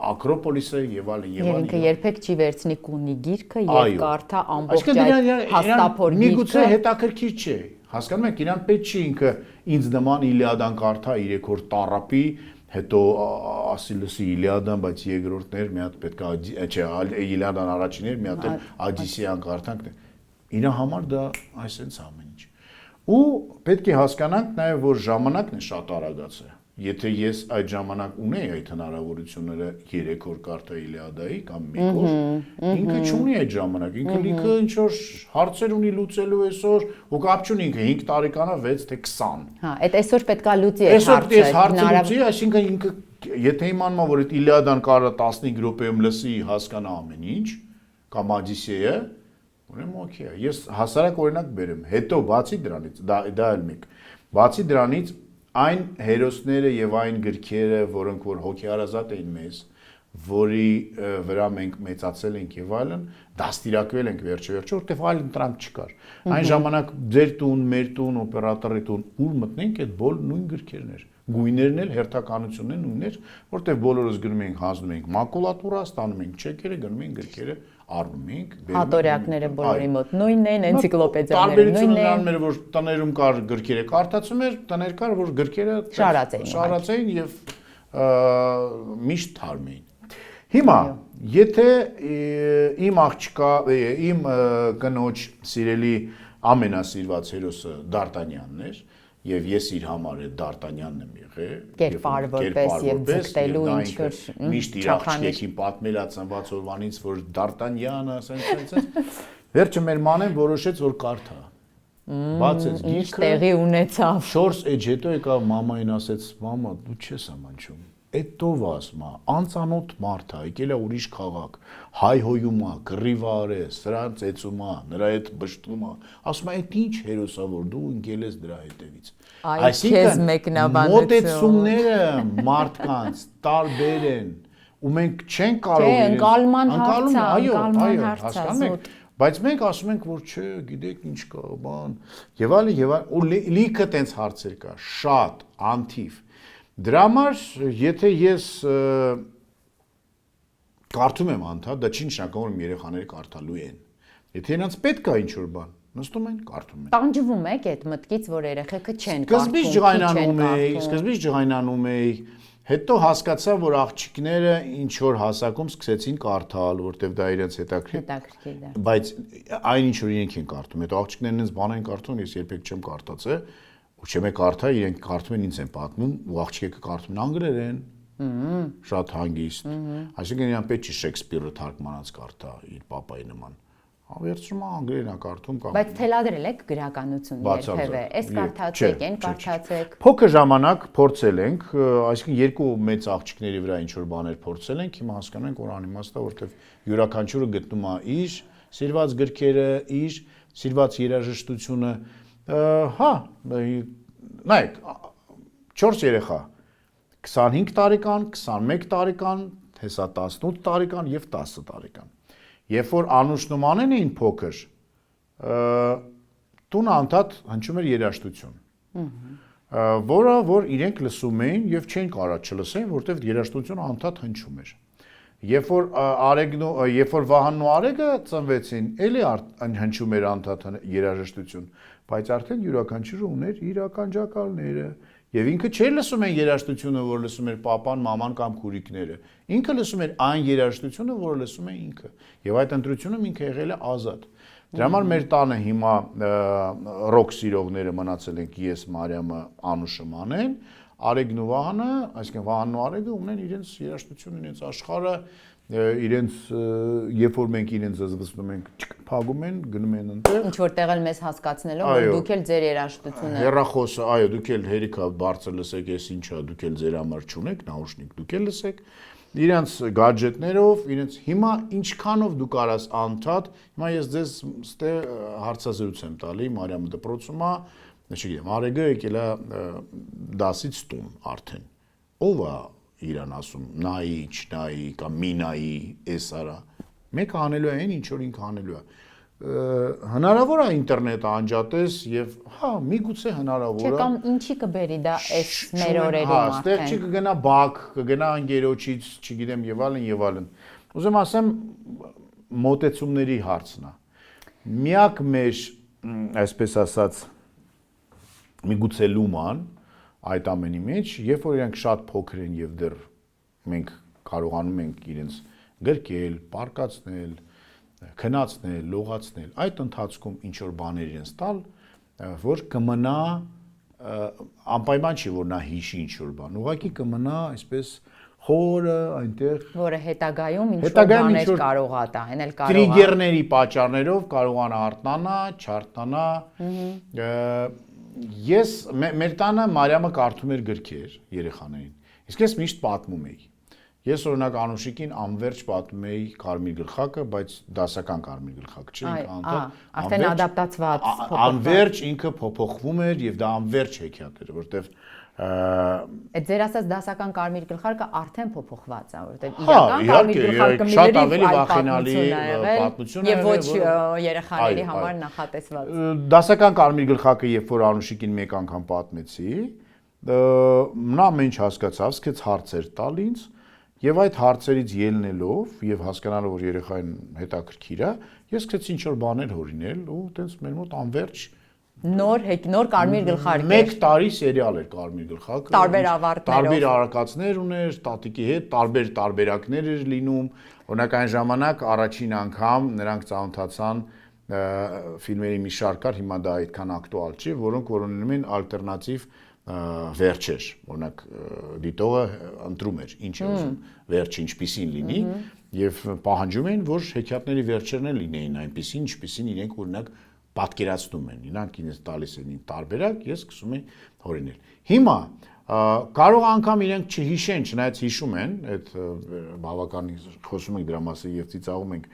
Ակրոպոլիսը եւ այլն եւ այլն ինքը երբեք չի վերցնի Կունի գիրքը եւ կարդա ամբողջ այդ հաստափոր գիրքը միգուցե հետաքրքիր չէ հասկանում եք իրան պետք չի ինքը ինձ նման Իլիադան կարդա 3 օր տարապի հետո ասի լսի Իլիադան բայց երկրորդներ մի հատ պետք է չէ Իլիադան առաջիններ մի հատ Ադիսեան կարդանք իրա համար դա այսպես ամեն ինչ ու պետք է հասկանանք նաև որ ժամանակն է շատ արագացել եթե ես այդ ժամանակ ունեի այդ հնարավորությունները 3 օր կարդա Իլիադայի կամ 1 օր ինքը չունի այդ ժամանակ ինքը լիքը ինչ որ հարցեր ունի լուծելու այսօր ու կապ չունի ինքը 5 տարեկանա 6 թե 20 հա այդ այսօր պետքա լուծի այդ հարցը հնարավոր այսինքն ինքը եթե իմանա որ այդ Իլիադան կարա 15 րոպեում լսի հասկանա ամեն ինչ կամ Ադիսեը ուրեմն օքեյ ես հասարակ օրինակ բերեմ հետո բացի դրանից դա էլ մեկ բացի դրանից այն հերոսները եւ այն գրքերը որոնք որ հոգեարազատ էին մեզ որի վրա մենք մեծացել ենք եւ այլն դաստիարակվել ենք վերջը որտեվ այլ ընտրանք չկար այն ժամանակ ձեր տուն մեր տուն օպերատորի տուն ուր մտնենք այդ բոլ նույն գրքերն էր գույներն էլ հերթականությունն են նույններ որտեվ բոլորս գնում ենք հանձնում ենք մակուլատուրա ստանում ենք չեկերը գնում ենք գրքերը առնում ենք հատորյակները բոլորի մոտ նույնն են էնցիկլոպեդիաները նույնն են տարբերությունները որ տներում կար գրքերը կարդացում էր տներ կար որ գրքերը շարած էին եւ միշտ թարմ էին հիմա եթե իմ աղջկա իմ կնոջ սիրելի ամենասիրված հերոսը Դարտանյանն էր եւ ես իր համար այդ Դարտանյանն եմ եղել կերպար որպես եւ ձգտելու ինչ որ միշտ իր աղջիկին պատմել ածնված օրվանից որ Դարտանյանը ասենց վերջը մեր մանեն որոշեց որ կարդա բացեց գիրքը տեղի ունեցավ 4 էջ հետո եկավ մամային ասեց մամա դու չես ամանչում Այդ ասма անծանոթ մարդ է եկել է ուրիշ քաղաք հայհոյում է կռիվար է սրան ծեծում է նրա հետ բշտում է ասում է այդ ինչ հերոսա որ դու ընկել ես դրա հետևից այսինքն մոտեցումները մարդկանց տարբեր են ու մենք չենք կարող ընկալման հարց այո հասկանում եք բայց մենք ասում ենք որ չէ գիտեք ինչ կա բան եւ այլն ու լիքը տենց հարցեր կա շատ անթիվ Դրա համար եթե ես կարդում եմ անդադ, դա չի նշանակում որ երեխաները կարդալու են։ Եթե նրանց պետք է ինչ-որ բան, նստում են, կարդում են։ Տանջվում եք այդ մտքից, որ երեխեքը չեն կարդում։ Սկզբից ջղայնանում էի, հետո հասկացա, որ աղջիկները ինչ-որ հասակում սկսեցին կարդալ, որտեվ դա իրենց հետաքրքիր է։ Բայց այն ինչ որ իրենք են կարդում, հետո աղջիկներն ինձ բան են կարդում, ես երբեք չեմ կարդացել։ Ու չեմ կարդա, իրենք կարդում են ինձ են պատմում, ու աղջիկը կարդում են անգլերեն, շատ հանգիստ։ Այսինքն իրան պետք չի Շեքսպիրը թարգմանած կարդա իր պապայի նման, Վերցնում եմ անգլերեն կարդում կամ։ Բայց թելադրել եք գրականություն երբևէ։ Էս կարդացեք, այն կարդացեք։ Փոքր ժամանակ փորձել ենք, այսինքն երկու մեծ աղջիկների վրա ինչ որ բաներ փորձել ենք, հիմա հասկանում ենք, որ անիմաստ է, որովհետև յուրաքանչյուրը գտնում է իր սիրված գրքերը, իր սիրված երաժշտությունը։ Հա, նայեք, 4 երեխա 25 տարեկան, 21 տարեկան, հեսա 18 տարեկան եւ 10 տարեկան։ Երբ որ Անուշ նմանեն էին փոքր, տունը անդադ հնչում էր երաժշտություն, որը որ իրենք լսում էին եւ չեն կարող չլսեն, որտեվ երաժշտությունը անդադ հնչում էր։ Երբ որ Վահանն ու Արեգը ծնվեցին, էլի հնչում էր անդադ երաժշտություն, բայց արդեն յուրաքանչյուրը ուներ իր ականջակալները։ Եվ ինքը չէր լսում այն երաժշտությունը, որ լսում էր պապան, մաման կամ քուրիկները։ Ինքը լսում էր այն երաժշտությունը, որը լսում է ինքը։ Եվ այդ ընտրությունում ինքը եղել է ազատ։ Դրա համար մեր տանը հիմա ռոք սիրողները մնացել ենք ես, Մարիամը, Անուշը, Մանեն, Արեգն ու Վահանը, այսինքն Վահանն ու Արեգը ունեն իրենց երաժշտությունը, իրենց աշխարհը, իրենց երբ որ մենք իրենց զզվացնում ենք, փագում են, գնում են այնտեղ։ Ինչ որտեղ էլ մեզ հասկացնելով, որ դուք էլ ձեր երաժշտությունը։ Հեռախոսը, այո, դուք էլ հերիքա բարձր լսեք, ես ինչա, դուք էլ ձեր համար չունեք, նաուշնիկ, դուք էլ լսեք։ Իրենց գադջետներով, իրենց հիմա ինչքանով դու կարաս անդադ, հիմա ես ձեզ ստե հարցազրույց եմ տալի, Մարիամը դպրոցում է, չգիտեմ, Արեգը եկել է դասից տուն արդեն։ Ով է իրան ասում, նայի, չնայի կամ մի նայի, էս արա։ Մեկը անելու է այն, ինչ որ ինքը անելու է։ Հնարավոր է ինտերնետը անջատես եւ հա, միգուցե հնարավոր է։ Չէ, կամ ինչի կբերի դա այս մեր օրերում արդեն։ Հա, արդեն։ այստեղ չի կգնա բակ, կգնա անգերոջից, չգիտեմ, եւ այլն եւ այլն։ Ուզում ասեմ, մոտեցումների հարցն է։ Միակ մեր, այսպես ասած, միգուցե լուման այդ ամենի մեջ, երբ որ իրանք շատ փոքր են եւ դեռ մենք կարողանում ենք իրենց գրկել, պարկացնել, քնացնել, լողացնել, այդ ընթացքում ինչ որ բաներ իրենց տալ, որ կմնա անպայման չի որ նա հիշի ինչ որ բան, ուղղակի կմնա այսպես խորը այնտեղ, որը հետագայում ինչ որ բաներ կարող է տա, հեն էլ կարող է տրիգերների պատճառներով կարողանա արթնանա, չարթնանա։ Ես մեր տանը Մարիամը կարդում էր գրքեր երեխաներին։ Իսկ ես միշտ պատմում էի։ Ես օրինակ Անուշիկին անverջ պատմում էի Կարմիր գլխակը, բայց դասական Կարմիր գլխակը չէ, ինքը արդեն ադապտացված անverջ ինքը փոփոխվում էր եւ դա անverջ հեքիաթ էր, որտեվ այդ ձեր ասած դասական Կարմիր գլխարկը արդեն փոփոխված է, որտեվ իրական Կարմիր գլխարկը շատ ավելի վախենալի պատմություն է եւ ոչ երեխաների համար նախատեսված։ Դասական Կարմիր գլխակը, երբ որ Անուշիկին մեկ անգամ պատմեցի, նա ամեն ինչ հասկացավ, սկսեց հարցեր տալ ինձ, եւ այդ հարցերից ելնելով եւ հասկանալով, որ երեխային հետաքրքիր է, ես սկսեցի ինչ որ բաներ հորինել ու տենց մեր մոտ անverջ նոր Կարմիր գլխարկ էր։ 1 տարի սերիալ էր Կարմիր գլխակը։ Տարբեր ավարտներով։ Տարբեր արակացներ ուներ, տատիկի հետ տարբեր տարբերակներ էր լինում։ Օրինակ այն ժամանակ առաջին անգամ նրանք ծանոթացան ֆիլմերի մի շարք կար, հիմա դա այդքան ակտուալ չի, որոնք որ ունում են ալտերնատիվ վերջեր, օրինակ դիտողը ընտրում էր ինչ է ուզում վերջը ինչպիսին լինի եւ պահանջում էին, որ հեքիաթների վերջերն էլ լինեին այնպիսին, ինչպիսին իրենք օրինակ պատկերացնում են, իրանք ինձ տալիս են տարբերակ, ես սկսում եմ հորինել։ Հիմա կարող անգամ իրենք չհիշեն, չնայած հիշում են, այդ բավական խոսում ենք դրա մասին եւ ծիծաղում ենք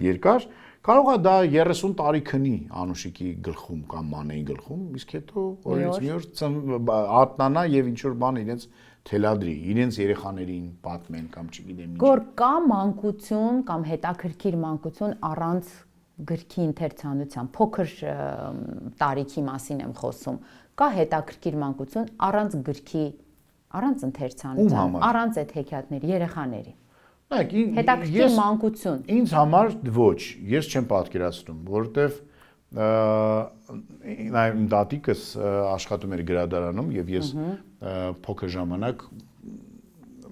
երկար, կարող է դա 30 տարի քնի Անուշիկի գլխում կամ Մանեի գլխում, իսկ հետո օրինից մի օր արթնանա եւ ինչ որ բան իրենց թելադրի, իրենց երեխաներին պատմեն կամ չգիտեմ ինչ։ Գոր կա մանկություն կամ հետաքրքիր մանկություն առանց գրքի ընթերցանության, փոքր տարիքի մասին եմ խոսում, կա հետաքրքիր մանկություն առանց գրքի, առանց ընթերցանության, առանց այդ հեքիաթների, երեխաների։ Հետաքրքիր մանկություն։ Ինձ համար ոչ, ես չեմ պատկերացնում, որովհետև իմ դատիկս աշխատում էր գրադարանում եւ ես փոքր ժամանակ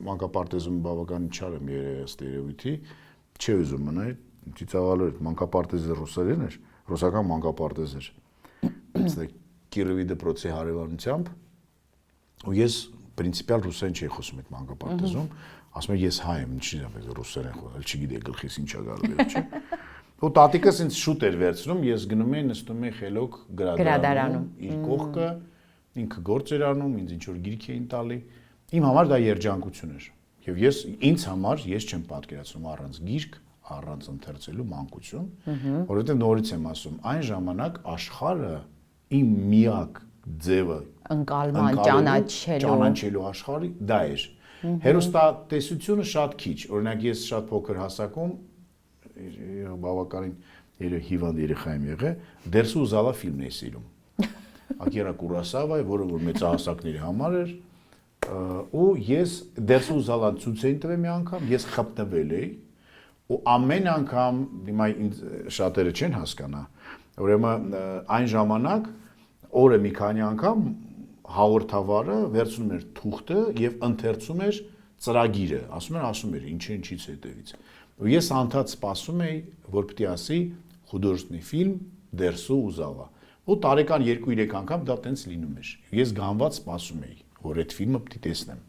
մանկապարտեզում բավական չար եմ ըստ երևույթի, չի ուզում մնալ, ծիծաղալու էր, մանկապարտեզը ռուսերեն էր, ռուսական մանկապարտեզ էր։ Իսկ Կիրովի դպրոցի հարևանությամբ ու ես պրինցիպիալ ռուսերեն չէի խոսում այդ մանկապարտեզում, ասում եմ ես հայ եմ, ինչի՞ եմ ռուսերեն խոսել, չգիտեի գլխիս ինչա գալու էր, չէ։ ու տատիկս ինձ շուտ էր վերցնում, ես գնում էի նստում էի խելոք գրադարանում, իր կողքը, ինքը գործ էր անում, ինձ ինչ որ գիրք էին տալի։ Իմ համար դա երջանկություն էր։ Եվ ինձ համար ես չեմ պատկերացնում առանց գիրք, առանց ընթերցելու մանկություն, որովհետև նորից եմ ասում, այն ժամանակ աշխարհը իմ միակ ձևը ընկալման ճանաչելու աշխարհի դա էր։ Հերոստատեսությունը շատ քիչ, օրինակ ես շատ փոքր հասակում բավականին հիվանդ երեխա եմ եղել, Դերսու ու Զալա ֆիլմն էի սիրում։ Ակիրա Կուրասավայի, որը որ մեծահասակների համար էր, ու ես Դերսու ու Զալան ցույց էին տվել մի անգամ, ես խփնվել էի, ու ամեն անգամ հիմա ինձ շատերը չեն հասկանա, ուրեմն այն ժամանակ օրը մի քանի անգամ հաղորդավարը վերցնում էր թուղթը եւ ընթերցում էր ծրագիրը, ասում էր ինչից հետևից։ Ու ես անդադ սպասում էի, որ պիտի ասի художественный фильм Դերսու ու Զալա։ Ու տարեկան 2-3 անգամ դա տենց լինում էր։ Ես գանված սպասում էի, որ այդ ֆիլմը պիտի տեսնեմ։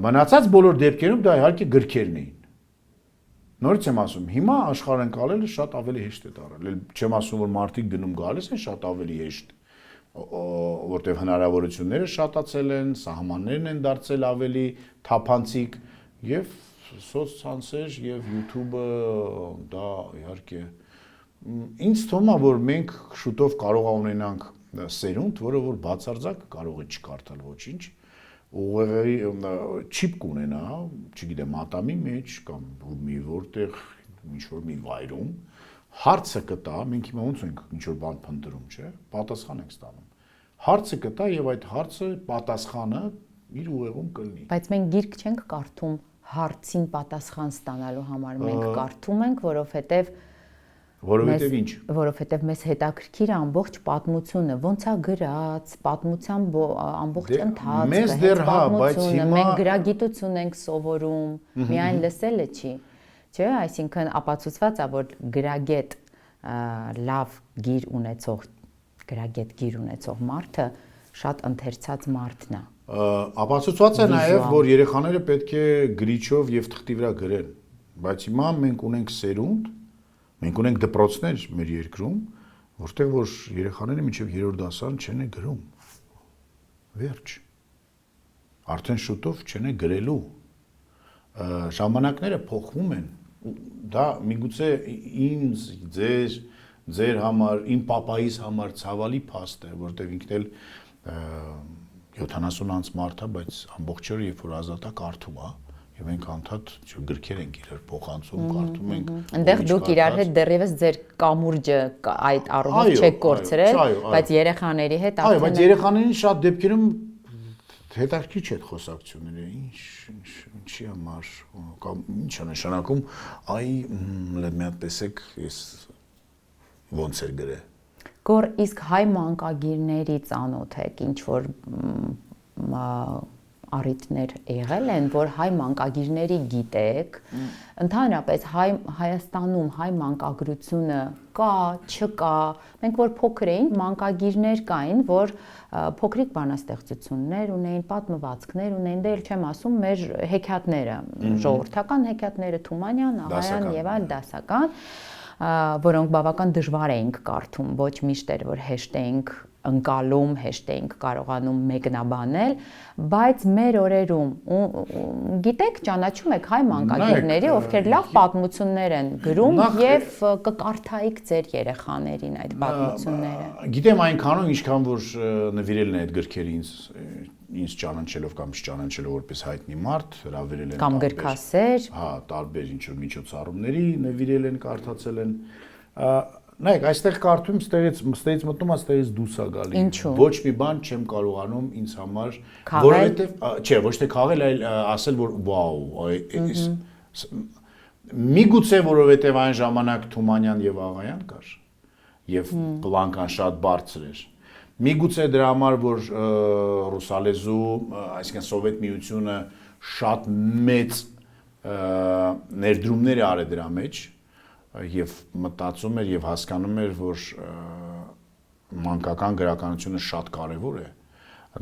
Մնացած բոլոր դեպքերում դա իհարկե գրքերն էին։ Նորից եմ ասում, հիմա աշխարհ ընկալելը շատ ավելի հեշտ է դառել։ Չեմ ասում, որ մարդիկ գնում գալիս են շատ ավելի հեշտ, որտեղ հնարավորությունները շատացել են, սահմաններն են դարձել ավելի թափանցիկ եւ սոցցանցեր եւ YouTube-ը դա իհարկե ինձ թվում է, որ մենք շուտով կարող ունենանք սերունդ, որը որ բացարձակ կարող է չկարդալ ոչինչ, ուղղակի չիպ կունենա, չգիտեմ, ատամի մեջ կամ մի որտեղ ինչ որ մի վայրում հարցը կտա, մենք հիմա ոնց ենք ինչ որ բան փնտրում, չէ՞, պատասխան ենք ստանում։ Հարցը կտա եւ այդ հարցը պատասխանը իր ուղեղում կլինի։ Բայց մենք գիրք չենք կարդում հարցին պատասխան ստանալու համար, մենք կարդում ենք, որովհետև ինչ։ Որովհետև մեզ հետաքրքիր է ամբողջ պատմությունը, ոնց է գրած, պատմության ամբողջ ընթացքը, բայց հիմա մենք գրագիտություն ենք սովորում, միայն լսելը չի, չէ՞, այսինքն ապացուցված է, որ լավ գրագետ գիր ունեցող մարդը շատ ընթերցած մարդն է։ Ապացուցված է նաև, որ երեխաները պետք է գրիչով եւ թղթի վրա գրեն, բայց հիմա մենք ունենք սերունդ, մենք ունենք դպրոցներ մեր երկրում, որտեղ որ երեխաները մինչև 3-րդ դասարան չեն գրում։ Վերջ։ Արդեն շուտով չեն գրելու։ Ժամանակները փոխվում են։ Դա միգուցե ինձ, ձեր համար, իմ պապայիս համար ցավալի փաստ է, որտեղ ինքն էլ 70 անց մարդ է, բայց ամբողջ օրը երբ որ ազատ է կարդում է, եւ մենք անդադ գրքեր ենք իրար փոխանցում, կարդում ենք։ Այնտեղ դուք իրար հետ դեռևս ձեր կամուրջը այդ առումով չեք կորցրել, բայց երեխաների հետ այո, բայց երեխաներին շատ դեպքերում հետաքրքիր չէ այդ խոսակցությունները, ինչի համար կամ ինչ է նշանակում, մի հատ տեսեք, ես ոնց էր գրել։ Գոր իսկ հայ մանկագիրների ծանոթ եք, ինչ որ առիթներ եղել են, որ հայ մանկագիրների գիտեք, ընդհանրապես Հայաստանում հայ մանկագրությունը կա, չկա, մենք որ փոքր էինք, մանկագիրներ կային, որ փոքրիկ բանաստեղծություններ ունեին, պատմվածքներ ունեին, դե էլ չեմ ասում մեր հեքիաթները, ժողովրդական հեքիաթները, Թումանյան, Աղայան եւ այլ դասական, որոնք բավական դժվար էինք կարդում, ոչ միշտ էր որ հեշտ էինք ընկալում, հեշտ էինք կարողանում մեկնաբանել, բայց մեր օրերում գիտեք, ճանաչում եք հայ մանկագիրների, ովքեր լավ պատմություններ են գրում եւ կկարդայիք ձեր երեխաներին այդ պատմությունները։ Գիտեմ այնքանով, ինչքան որ նվիրել են այդ գրքերը ինձ ճանաչելով կամ չճանաչելով որպես հայտնի մարդ, հրավիրել են կամ գրքասեր, հա, տարբեր ինչ որ միջոցառումների նվիրել են, կարդացել են։ Նայեք, այստեղ կարդում, ստեղից մտնում, ստեղից դուրս է գալի։ Ոչ մի բան չեմ կարողանում ինձ համար, որովհետև, չէ, ոչ թե քաղել, այլ ասել, որ վաու, միգուցե որովհետև այն ժամանակ Թումանյան եւ Աղայան կար եւ պլանկան շատ բարձր էր։ Միգուցե դրա համար, որ ռուսալեզու, այսինքն Սովետ միությունը շատ մեծ ներդրումներ է արել դրա մեջ եւ մտածում էր եւ հասկանում էր, որ մանկական գրականությունը շատ կարեւոր է։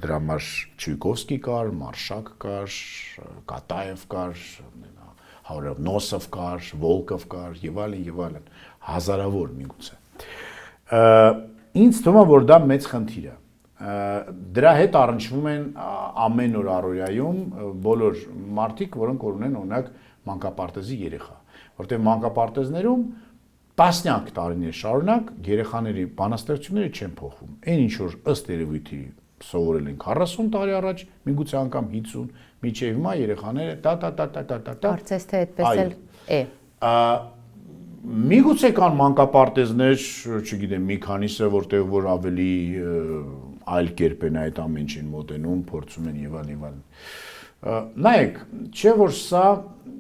Դրա համար Չայկովսկի կար, Մարշակ կար, Կատաև կար, հարյուրով Նոսով կար, Վոլկով կար եւ այլն, հազարավոր միգուցե։ Ինձ թվում է, որ դա մեծ խնդիր է։ Դրա հետ առնչվում են ամեն օր առօրյայում բոլոր մարդիկ, որոնք ունեն օրինակ մանկապարտեզի երեխա, որտեղ մանկապարտեզներում տասնյակ տարիներ շարունակ երեխաների բանաստեղծությունները չեն փոխվում։ Այն ինչ որ ըստ երևույթի սովորել են 40 տարի առաջ, միգուցե անգամ 50, միջև հիմա երեխաները Կարծես թե այդպես էլ է։ Միգուցե կան մանկապարտեզներ, չգիտեմ, մի քանիսը, որտեղ որ ավելի այլ կերպ են այդ ամեն ինչին մոտենում, փորձում են եւ այլն։ Նայեք, չէ որ սա,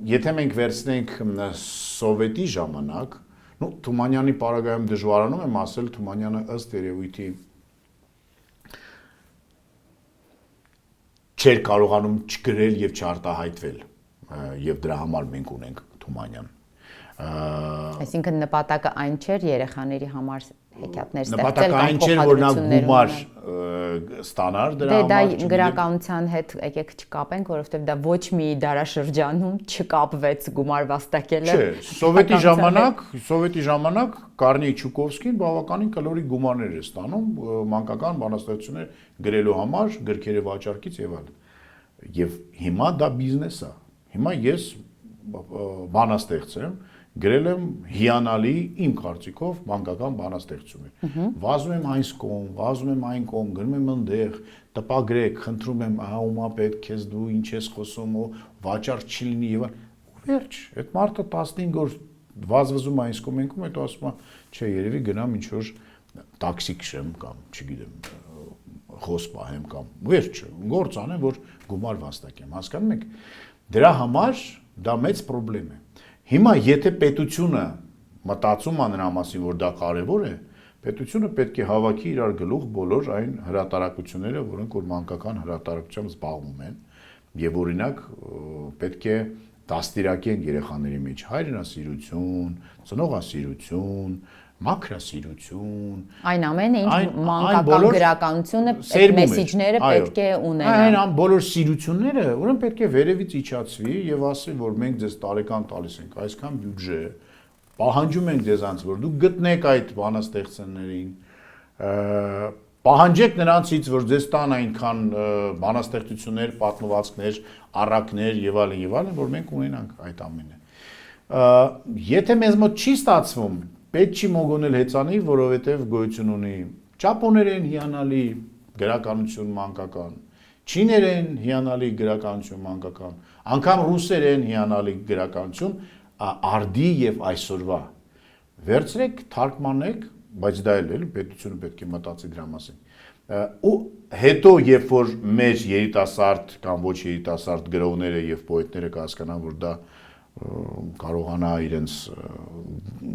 եթե մենք վերցնենք սովետի ժամանակ, Թումանյանի պարագայում դժվարանում եմ ասել, Թումանյանը ըստ երևույթի չէր կարողանում չգրել եւ չարտահայտվել, եւ դրա համար մենք ունենք Թումանյան։ Այսինքն նպատակը այն չէր երեխաների համար հեքիաթներ ստեղծել կամ նպատակը այն չէր, որ նա գումար ստանար դրա համար։ Դա գրականության հետ եկեք չկապենք, որովհետև դա ոչ մի դարաշրջանում չկապվեց գումար վաստակելը։ Չէ, Սովետի ժամանակ Կարնեգի Չուկովսկին բավականին կլորի գումարներ է ստանում մանկական բանաստեղծություններ գրելու համար, գրքերը վաճառքից եւ այլն։ Եվ հիմա դա բիզնես է։ Հիմա ես բանաստեղծ եմ, գրել եմ հիանալի իմ կարծիքով մանկական բանաստեղծություններ։ Վազում եմ այս կողմ, վազում եմ այն կողմ, գնում եմ այնտեղ, տպագրեք, խնդրում եմ, ահա պետք քեզ դու ինչ ես խոսում, ու վաճառք չի լինի եւ վերջ։ Այդ մարդը 15 օր վազվզում այս կողմ ենքում, հետո ասում է, չէ, երևի գնամ ինչ որ տաքսի քշեմ կամ, չգիտեմ, խոս պահեմ կամ վերջ, գործ անեմ, որ գումար վաստակեմ, հասկանում եք։ Դրա համար դա մեծ խնդրեմ է։ Հիմա եթե պետությունը մտածում է նրա մասին, որ դա կարևոր է, պետությունը պետք է հավաքի իրար գլուխ բոլոր այն հրատարակությունները, որոնք որ մանկական հրատարակությամբ զբաղվում են, եւ օրինակ պետք է դաստիարակեն երեխաների մեջ հայրենասիրություն, ծնողասիրություն, մաքրասիրություն, այն ամենը, ինչ մանկական գրականությունը, այդ մեսիջները պետք է ունենան։ Այն բոլոր սիրությունները, ուրեմն պետք է վերևից իջացվի եւ ասի, որ մենք ձեզ տարեկան տալիս ենք այսքան բյուջե, պահանջում ենք ձեզանց, որ դուք գտնեք այդ բանաստեղծություններին, պահանջեք նրանցից, որ ձեզ տան այնքան բանաստեղծություններ, պատմվածքներ, առակներ եւ այլն, որ մենք ունենանք այդ ամենը։ Եթե մեզ մոտ չի ստացվում, պետք չի մոգոնել հեծանի, որովհետև գոյություն ունի ճապոներեն հիանալի գրականություն մանկական, չիներեն հիանալի գրականություն մանկական, անգամ ռուսերեն հիանալի գրականություն արդի եւ այսօրվա։ Վերցրեք, թարգմանեք, բայց դա էլ պետությունը պետք է մտածի դրա մասին։ Ու հետո երբ որ մեր երիտասարդ կամ ոչ երիտասարդ գրողները եւ պոետները կհասկանան, որ դա կարողանա իրենց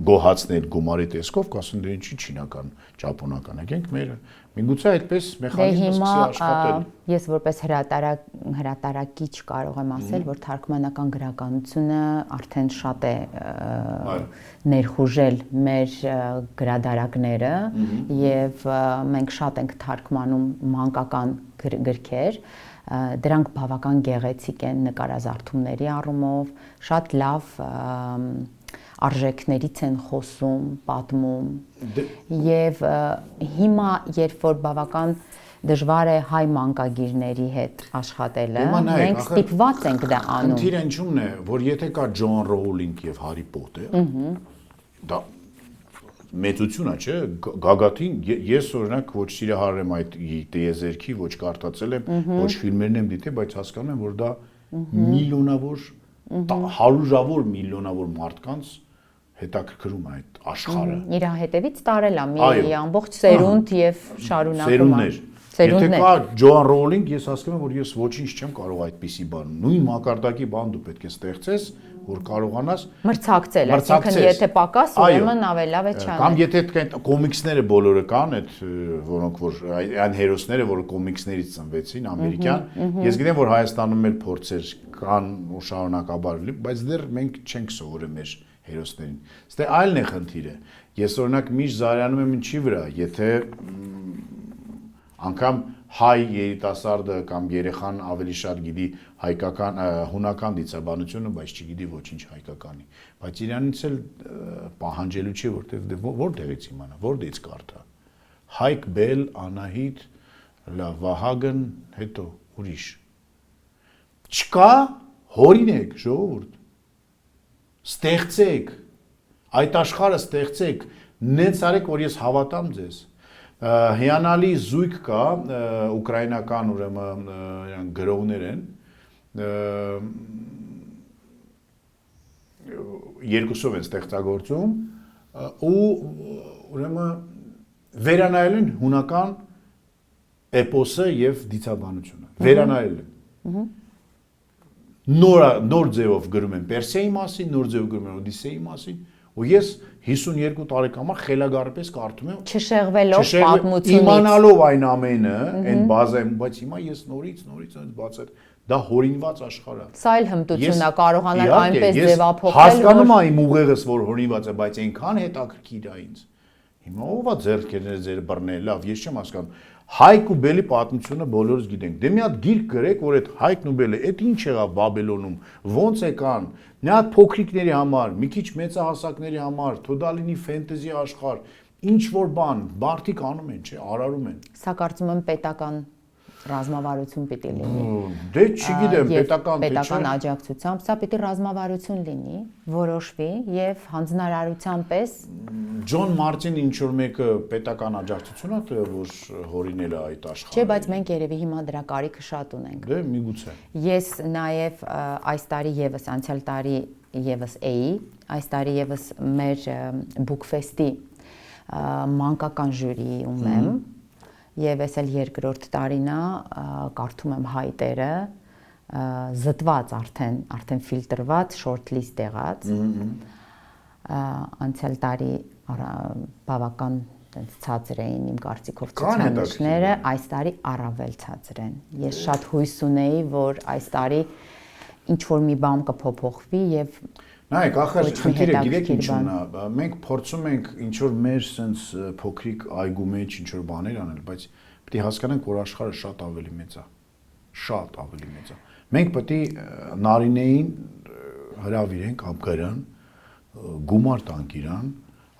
գոհացնել գումարի տեսքով, կասեն դե ինչի չինական, ճապոնական, եկենք մերը։ Միգուցե այդպես մեխանիզմը սկսի աշխատել։ Ես որպես հրատարակիչ կարող եմ ասել, որ թարգմանական գրականությունը արդեն շատ է ներխուժել մեր գրադարանները եւ մենք շատ ենք թարգմանում մանկական գրքեր, դրանք բավական գեղեցիկ են նկարազարդումների առումով, շատ լավ արժեքներից են խոսում, պատմում եւ հիմա երբ որ բավական դժվար է հայ մանկագիրների հետ աշխատելը, մենք ստիպված ենք դա անում։ Խնդիրը ինչու՞մն է, որ եթե կա Ջոն Ռոուլինգ եւ Հարի Պոտեր, դա մեծություն է, չէ՞, գագաթին ես օրինակ ոչ սիրահար եմ այդ տիեզերքի, ոչ կարդացել եմ, ոչ ֆիլմերն եմ դիտել, բայց հասկանում եմ, որ դա միլիոնավոր, հարյուրավոր միլիոնավոր մարդկանց հետաքրքրում է այդ աշխարհը։ Իր հետևից տարել է մի ամբողջ սերունդ եւ շարունակում է։ Եթե կա Ջոան Ռոուլինգ, ես հասկանում եմ, որ ես ոչինչ չեմ կարող այդպիսի բան։ Նույն մակարդակի բան դու պետք է ստեղծես, որ կարողանաս մրցակցել, այսինքն եթե պակաս, ուրեմն ավելավ է չանել։ Կամ եթե այդ կոմիքսները բոլորը կան, այդ որոնք որ այն հերոսները, որ կոմիքսներից ծնվեցին, ամերիկյան, ես գիտեմ, որ Հայաստանում էլ փորձեր կան ու շարունակաբար, բայց դեռ մենք չենք սովորել մեր հերոսներին։ Ստե այլն է խնդիրը։ Ես օրինակ միշտ զարյանում եմ ինչի վրա, եթե անգամ հայ երիտասարդը կամ երեխան ավելի շատ գիտի հայկական հունական դիցաբանությունը, բայց չգիտի ոչինչ հայկականի։ Բայց իրանից էլ պահանջելու չի, որտեղ որտեղից իմանա, որտեղից կարդա։ Հայկ, Բել, Անահիտ, Վահագն, հետո ուրիշ։ Չկա, հորինեք, ժողովուրդ։ Ստեղծեք, այդ աշխարհը ստեղծեք, նենց արեք, որ ես հավատամ ձեզ։ Հիանալի զույգ կա, ուկրաինական ուրեմն գրողներ են, երկուսով են ստեղծագործում ու ուրեմն վերանայել են հունական էպոսը եւ դիցաբանությունը։ Վերանայել են։ Նոր ձևով գրում են Պերսիայի մասին, նոր ձևով գրում են Օդիսեի մասին, ու ես 52 տարեկան խելագարպես կարդում եմ, չշեղվելով պատմությունից, իմանալով այն ամենը, այն բազայում, բայց հիմա ես նորից բացել, դա հորինված աշխարհ է։ Սա էլ հմտությունն է, կարողանալ այնպես ձևափոխել, հասկանում եմ իմ ուղեղս, որ հորինված է, բայց այնքան հետաքրքիր է ինձ։ Հիմա ով է ձեռքերները ձեր բռնել, լավ, ես չեմ հասկանում։ Հայկ ու Բելի պատմությունը բոլորս գիտենք։ Դե մի հատ գիրք գրեք, որ այդ Հայկն ու Բելը, այդ ինչ եղավ Բաբելոնում, ոնց եկան, մի հատ փոքրիկների համար, մի քիչ մեծահասակների համար, թոդալինի ֆենտեզի աշխարհ, ինչ որ բան, մարդիկ անում են, չէ, արարում են։ Սա կարծում եմ պետական ռազմավարություն պիտի լինի։ Դե չգիտեմ, պետական թե չէ։ Պետական աջակցությամբ սա պիտի ռազմավարություն լինի, որոշվի եւ հանձնարարության պես Ջոն Մարտին ինչ որ մեկը պետական աջակցություն է տվել, որ հորինել է այդ աշխարհը։ Չէ, բայց մենք երևի հիմա դրա կարիքը շատ ունենք։ Դե միգուցե։ Ես նաեւ այս տարի եւս անցյալ տարի եւս էի, այս տարի եւս մեր Bookfest-ի մանկական ժյուրիում եմ եւ ես էլ երկրորդ տարին է կարդում եմ հայտերը զտված արդեն ֆիլտրված շորթ-լիստ եղած անցյալ տարի բավական ցածր էին իմ կարծիքով ցուցանիշները, այս տարի առավել ցածր են։ Ես շատ հույս ունեի, որ այս տարի ինչ որ մի բան կփոփոխվի եւ նայեք, ախր խնդիրը գիտեք ինչն է, մենք փորձում ենք ինչ որ մեր sense փոքրիկ այգու մեջ ինչ որ բաներ անել, բայց պետք է հասկանանք, որ աշխարհը շատ ավելի մեծ է, շատ ավելի մեծ է։ Մենք պետք է Նարինեին հրավիրենք կամ գրան, գումար տանք իրան,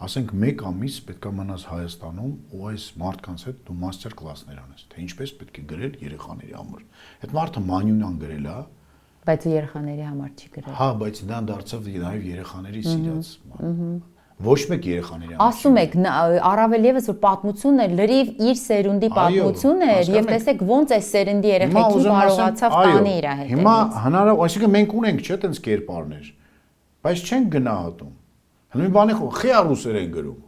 ասենք 1 ամիս պետք է մնաս Հայաստանում ու այս մարդկանց հետ դու մաստեր կլասներ անես, թե ինչպես պետք է գրել երեխաների համար։ Այդ մարդը մանյունան գրել է, բայց երեխաների համար չի գրել։ Հա, բայց դա դարձավ նաև երեխաների սիրած։ Ոչ մեկ երեխաների համար։ Ասում եք, առավել եւս որ պատմությունն է, լրիվ իր սերունդի պատմությունն է, եւ տեսեք ոնց է սերնդի երեխեքին կարողացավ տանի իր հետ։ Հիմա հնարավոր, այսինքն մենք ունենք չէ՞ տենց կերպարներ, բայց չենք գնահատում։ Հələ մի բանի խիառուսեր են գրում։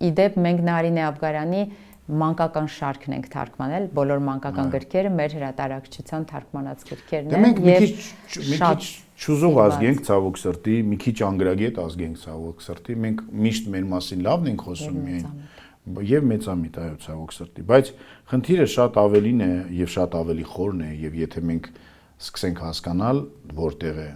Իդեպ մենք Նարինե Աբգարյանի մանկական շարքն ենք թարգմանել, բոլոր մանկական գրքերը մեր հրատարակչության թարգմանած գրքերն են։ Դե մենք մի քիչ ճուզող ազգ ենք ցավոք սրտի, մի քիչ անգրագետ ազգ ենք ցավոք սրտի, մենք միշտ մեր մասին լավն ենք խոսում միայն եւ մեծամիտ, այո, ցավոք սրտի, բայց խնդիրը շատ ավելին է եւ շատ ավելի խորն է եւ եթե մենք սկսենք հասկանալ որտեղ է,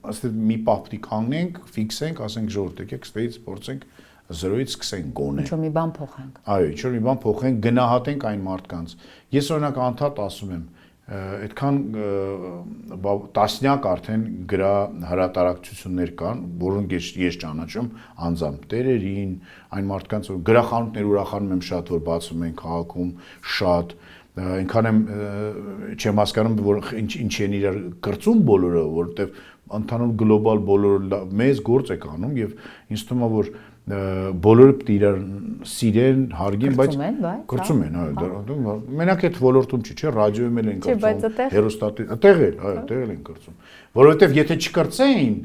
ասես մի պահ պիտի կանգնենք, ֆիքսենք, ասենք ժողովուրդ եկեք ստեից փորձենք 0-ից սկսենք գոնե։ Ինչ-որ մի բան փոխենք։ Այո, ինչ-որ մի բան փոխենք, գնահատենք այն մարդկանց։ Ես օրինակ անդադ ասում եմ, այդքան տասնյակ արդեն գրա հրատարակություններ կան, որոնք ես ճանաչում անձամբ տերերին, այն մարդկանց, որ գրախանութներ ուրախանում եմ շատ, որ բացում են քաղաքում, շատ այնքան եմ չեմ հասկանում, որ ինչ են իրար կրծում բոլորը, որովհետև ընդհանուր գլոբալ բոլորը մեծ գործ եք անում եւ ինձ թվում է, որ բոլորը պետք է իրար սիրեն, հարգեն, բայց կրծում են, այո, մենակ այդ ոլորտում չի, չէ, ռադիոյում էլ են կրծում, հեռուստատի, այդտեղ էլ, այո, այդտեղ էլ են կրծում, որովհետև եթե չկրծեին,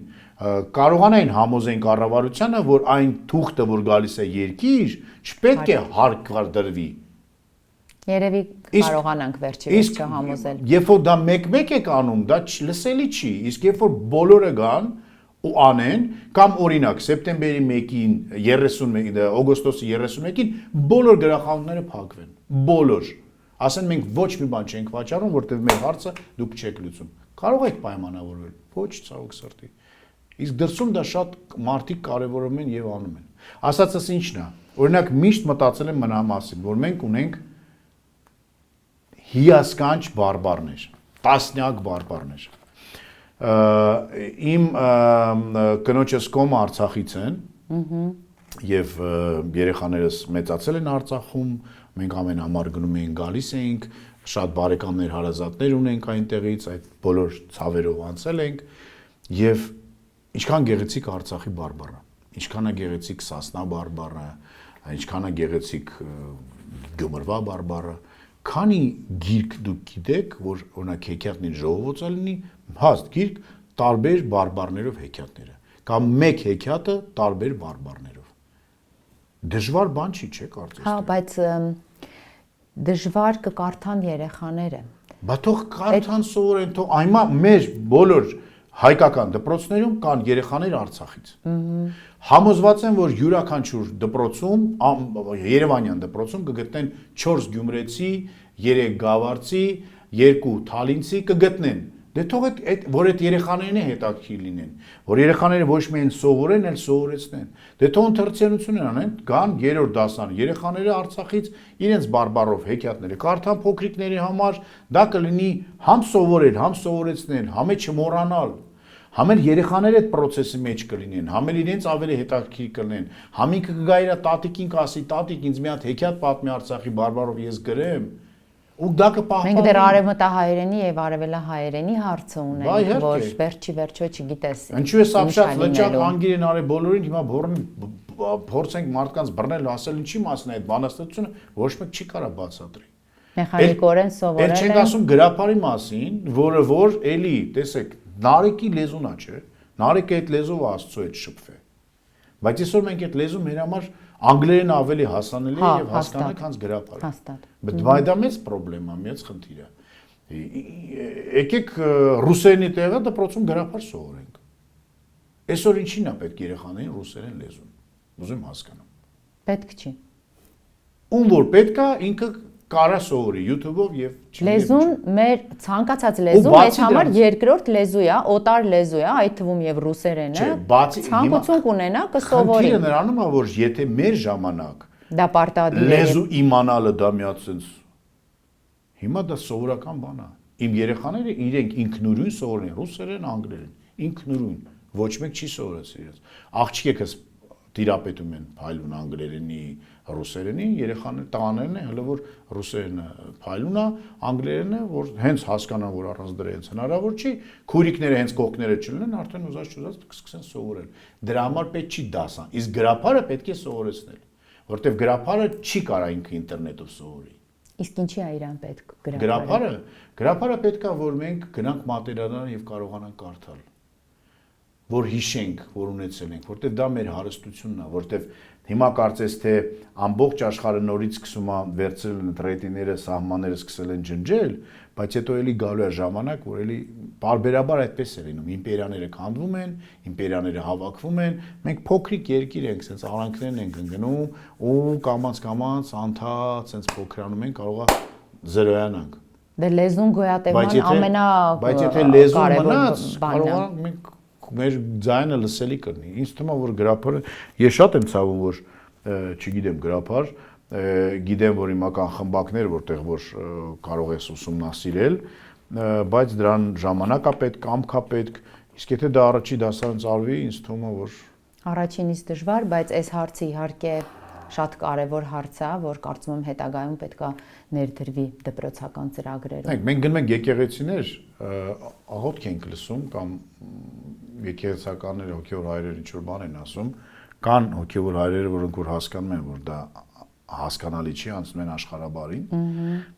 կարողանային համոզեն կառավարությանը, որ այն թուղթը, որ գալիս է երկիր, չպետք է հարկադրվի։ Երևի կարողանանք վերջի համոզել։ Երբ որ դա մեկ-մեկ եք անում, դա լսելի չի, իսկ երբ որ բոլորը գան ու անեն, կամ օրինակ սեպտեմբերի 1-ին 31, օգոստոսի 31-ին բոլոր գրախանութները փակվեն, բոլոր։ Ասեն մենք ոչ մի բան չենք վաճառում, որտեղ մեր հարցը դուք չեք լուծում։ Կարող եք պայմանավորվել, ոչ ցավոք սրտի։ Իսկ դրսում դա շատ մարդիկ կարևորում են եւ անում են։ Ասածս ի՞նչն է։ Օրինակ միշտ մտածել եմ մնա մասին, որ մենք ունենք հիասքանչ բարբարներ, տասնյակ բարբարներ։ Իմ կնոջս կոմը Արցախից են, եւ երեխաներս մեծացել են Արցախում, մենք ամեն համար գնում էինք, գալիս էինք, շատ բարեկամներ, հարազատներ ունենք այնտեղից, այդ բոլոր ցավերով անցել ենք եւ ինչքան գեղեցիկ Արցախի բարբառը, ինչքան է գեղեցիկ Սասնա բարբառը, ինչքան է գեղեցիկ Գյումրվա բարբառը, քանի գիրք դուք գիտեք, որ օրինակ հեքիաթների ժողովածը լինի, հաստ գիրք տարբեր բարբառներով հեքիաթները, կամ մեկ հեքիաթը տարբեր բարբառներով։ Դժվար բան չի, չէ՞ կարծես։ Հա, բայց դժվար կկարդան երեխաները։ Բա թող կարդան սովորեն, թող այնմա մեր բոլոր հայկական դպրոցներում կան երեխաներ Արցախից։ Համոզված եմ, որ յուրաքանչյուր դպրոցում, Երևանյան դպրոցում կգտնեն 4 գյումրեցի, 3 գավառցի, 2 թալինցի կգտնեն։ Դե թող որ այդ երեխաներն է հետաքրքիր լինեն, որ երեխաները ոչ միայն սովորեն, այլ սովորեցնեն։ Դե թող ընթերցություններ անեն, գան 3-րդ դասան երեխաները Արցախից իրենց բարբառով հեքիաթները կարդան փոքրիկների համար, դա կլինի համ սովորել, համ սովորեցնել, համ չմոռանալ։ Համ էլ երեխաները այդ process-ի մեջ կլինեն, համ էլ իրենց ավելի հետաքրքիր կլինեն։ Համ ինքը կգա իր տատիկին կասի, տատիկ ինձ մի հատ հեքիաթ պատմի Արցախի բարբառով ես գրեմ։ Ու դա կպահպանվի։ Մենք դեռ արևմտահայերենի եւ արևելահայերենի հարցը ունենք, որ վերջի վերջո չգիտես։ Ինչու է սապշած լճակ անգիրեն արի բոլորին հիմա փորձենք մարդկանց բռնել, ասել ինչի մասն է այդ բանաստեղծությունը, ոչ մեկ չի կարա բացատրի։ Մեխանիկորեն սովորել են։ Էլ չենք ասում գրապարի մասին, որը որ էլի, տեսեք, Նարեկի լեզուն է, չէ՞։ Նարեկը այդ լեզուով Աստծո հետ շփվե։ Բայց այսօր մենք այդ լեզուն մեր համար անգլերեն ավելի հասանելի է եւ հասկանալի, քան գրապարը։ Հաստատ։ Բայց դա մեծ խնդրեմ է, մեծ խնդիր է։ Եկեք ռուսերենի տեղը դպրոցում գրապար սովորենք։ Այսօր ինչին է պետք երեխաներին ռուսերեն լեզուն։ Ուզում հասկանամ։ Պետք չի։ Ում որ պետք է ինքը կարա սովորի YouTube-ով եւ լեզուն մեր ցանկացած լեզու մեր համար երկրորդ լեզու է, օտար լեզու է, այդ թվում եւ ռուսերենը։ Ցանկություն կունենա կսովորի։ Խնդիրը նրանում է, որ եթե մեր ժամանակ դա պարտադիր է լեզու իմանալը դա միացած հիմա դա սովորական բան է։ Իմ երեխաները իրենք ինքնուրույն սովորեն ռուսերեն, անգլերեն, ինքնուրույն, ոչ մեկ չի սովորեցրել իրենց։ Աղջիկեքս տիրապետում են փայլուն անգլերենի, ռուսերենի, երեխաները տղաներն են, հələ որ ռուսերենը փայլուն է, անգլերենը որ հենց հասկանան, որ առանց դրա հենց հնարավոր չի, քուրիկները հենց կողքները չլինեն, արդեն ուզած կսկսեն սովորել։ Դրա համար պետք չի դասան, իսկ գրապարը պետք է սովորեցնել, որտեվ գրապարը չի կարա ինքը ինտերնետով սովորի։ Իսկ ինչի է իրան պետք գրապարը։ Գրապարը պետք է որ մենք գնանք մատերիալներ եւ կարողանանք կարդալ, որ հիշենք, որ ունեցել ենք, որտեվ դա մեր հարստությունն է, որտեվ հիմա կարծես թե ամբողջ աշխարհը նորից սկսում է վերցրել են ռետիները, սահմանները սկսել են ջնջել, բայց հետո էլի գալու է ժամանակ, որ էլի բարբերաբար այդպես է լինում, իմպերիաները քանդվում են, իմպերիաները հավաքվում են, մենք փոքրիկ երկիր ենք, sense արանքներն ենք ընկնում ու կամած անդադ sense փոքրանում են, կարող է զրոյանանք։ Դե լեզուն գոյատևման ամենա բայց եթե լեզուն մնաց, կարող է մենք մեր ձայնը լսելի կլինի։ Ինձ թվում է, որ գրապարը, ես շատ եմ ցավում, որ չգիտեմ գրապար, գիտեմ, որ հիմա կան խմբակներ, որտեղ որ կարող ես ուսումնասիրել, բայց դրան ժամանակ է պետք, կամք է պետք, իսկ եթե դա առաջի դասարան ծարվի, ինձ թվում է, որ առաջինից դժվար, բայց այս հարցը իհարկե շատ կարևոր հարց է, որ կարծում եմ հետագայում պետք է ներդրվի դպրոցական ծրագրերում։ Մենք գնում ենք եկեղեցիներ, աղոթք ենք լսում կամ եկեղեցականները հոգևոր հայրերը ինչ-որ բան են ասում, կան հոգևոր հայրերը, որոնք որ հասկանում են, որ դա հասկանալի չի, անցնում են աշխարհաբարին,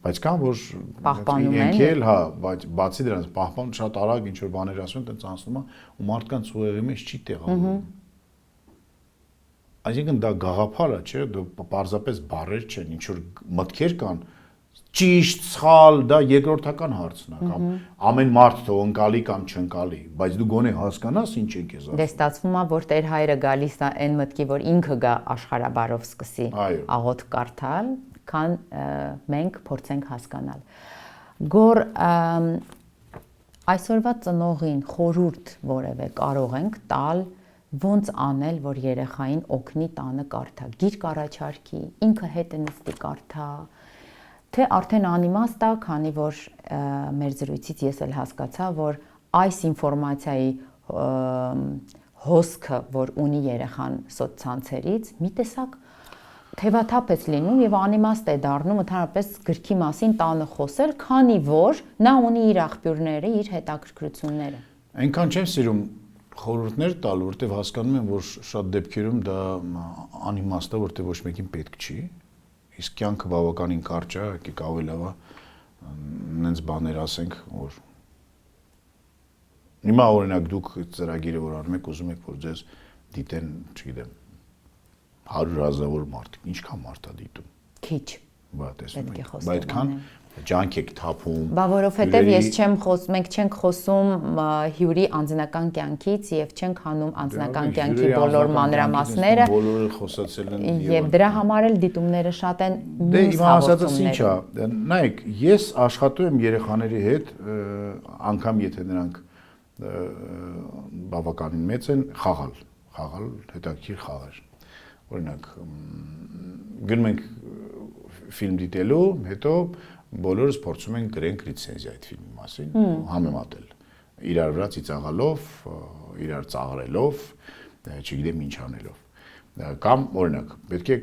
բայց կան, որ պահպանում են, ինքել, հա, բայց բացի դրանից պահպանում շատ արագ ինչ-որ բաներ ասում, տենց անցնում է ու մարդկանց ուղեղի մեջ չի տեղավորվում։ Այսինքն դա գաղափար է, չէ՞, դա պարզապես բառեր չեն, ինչ որ մտքեր կան, ճիշտ, սխալ, դա երկրորդական հարցն է, կամ ամեն մարդ թող ընկալի կամ չընկալի, բայց դու գոնե հասկանաս ինչ եք ես ասում։ Դե ստացվում է, որ Տեր հայրը գալիս է այն մտքի, որ ինքը գա աշխարհաբարով սկսի աղոթք կարդալ, քան մենք փորձենք հասկանալ։ Գոր այսօրվա ծնողին խորհուրդ որևէ կարող ենք տալ ոնց անել, որ երեխային օգնի տանը կարդա, գիրք առաջարկի, ինքը հետը նստի կարդա, թե արդեն անիմաստ է, քանի որ մեր զրույցից ես էլ հասկացա, որ այս ինֆորմացիայի հոսքը, որ ունի երեխան սոցցանցերից, մի տեսակ թևաթափ է լինում եւ անիմաստ է դառնում ընդհանրապես գրքի մասին տանը խոսել, քանի որ նա ունի իր աղբյուրները, իր հետաքրքրությունները։ Այնքան չեմ սիրում խորհուրդներ տալ, որտեղ հասկանում եմ, որ շատ դեպքերում դա անիմաստ է, որտեղ ոչ մեկին պետք չի, իսկ կյանքը բավականին կարճ է, եկեք ավելի լավ է նենց բաներ ասենք, որ հիմա օրինակ դուք ծրագիրը որ անում եք, ուզում եք որ ձեզ դիտեն, չգիտեմ 100,000 մարդիկ, ինչքան մարդ է դիտում։ Քիչ։ Բա տեսնում եք, բայց այդքան ջանք եք թափում։ Բա որովհետև ես չեմ խոսում, մենք չենք խոսում հյուրի անձնական կյանքից եւ չենք հանում անձնական կյանքի բոլոր մանրամասները։ Բոլորը խոսացել են եւ դրա համար էլ դիտումները շատ են Դե իմ ասածս ինչ է։ Նայեք, ես աշխատում եմ երեխաների հետ, անգամ եթե նրանք բավականին մեծ են, խաղալ հետաքրքիր խաղեր։ Օրինակ գնում ենք ֆիլմ դիտելու, հետո բոլորս փորձում ենք գրենք ռեցենզիա այդ ֆիլմի մասին, համեմատել։ Իրար վրա ծիծաղալով, իրար ծաղրելով, չգիտեմ ինչ անելով։ Կամ օրինակ, պետք է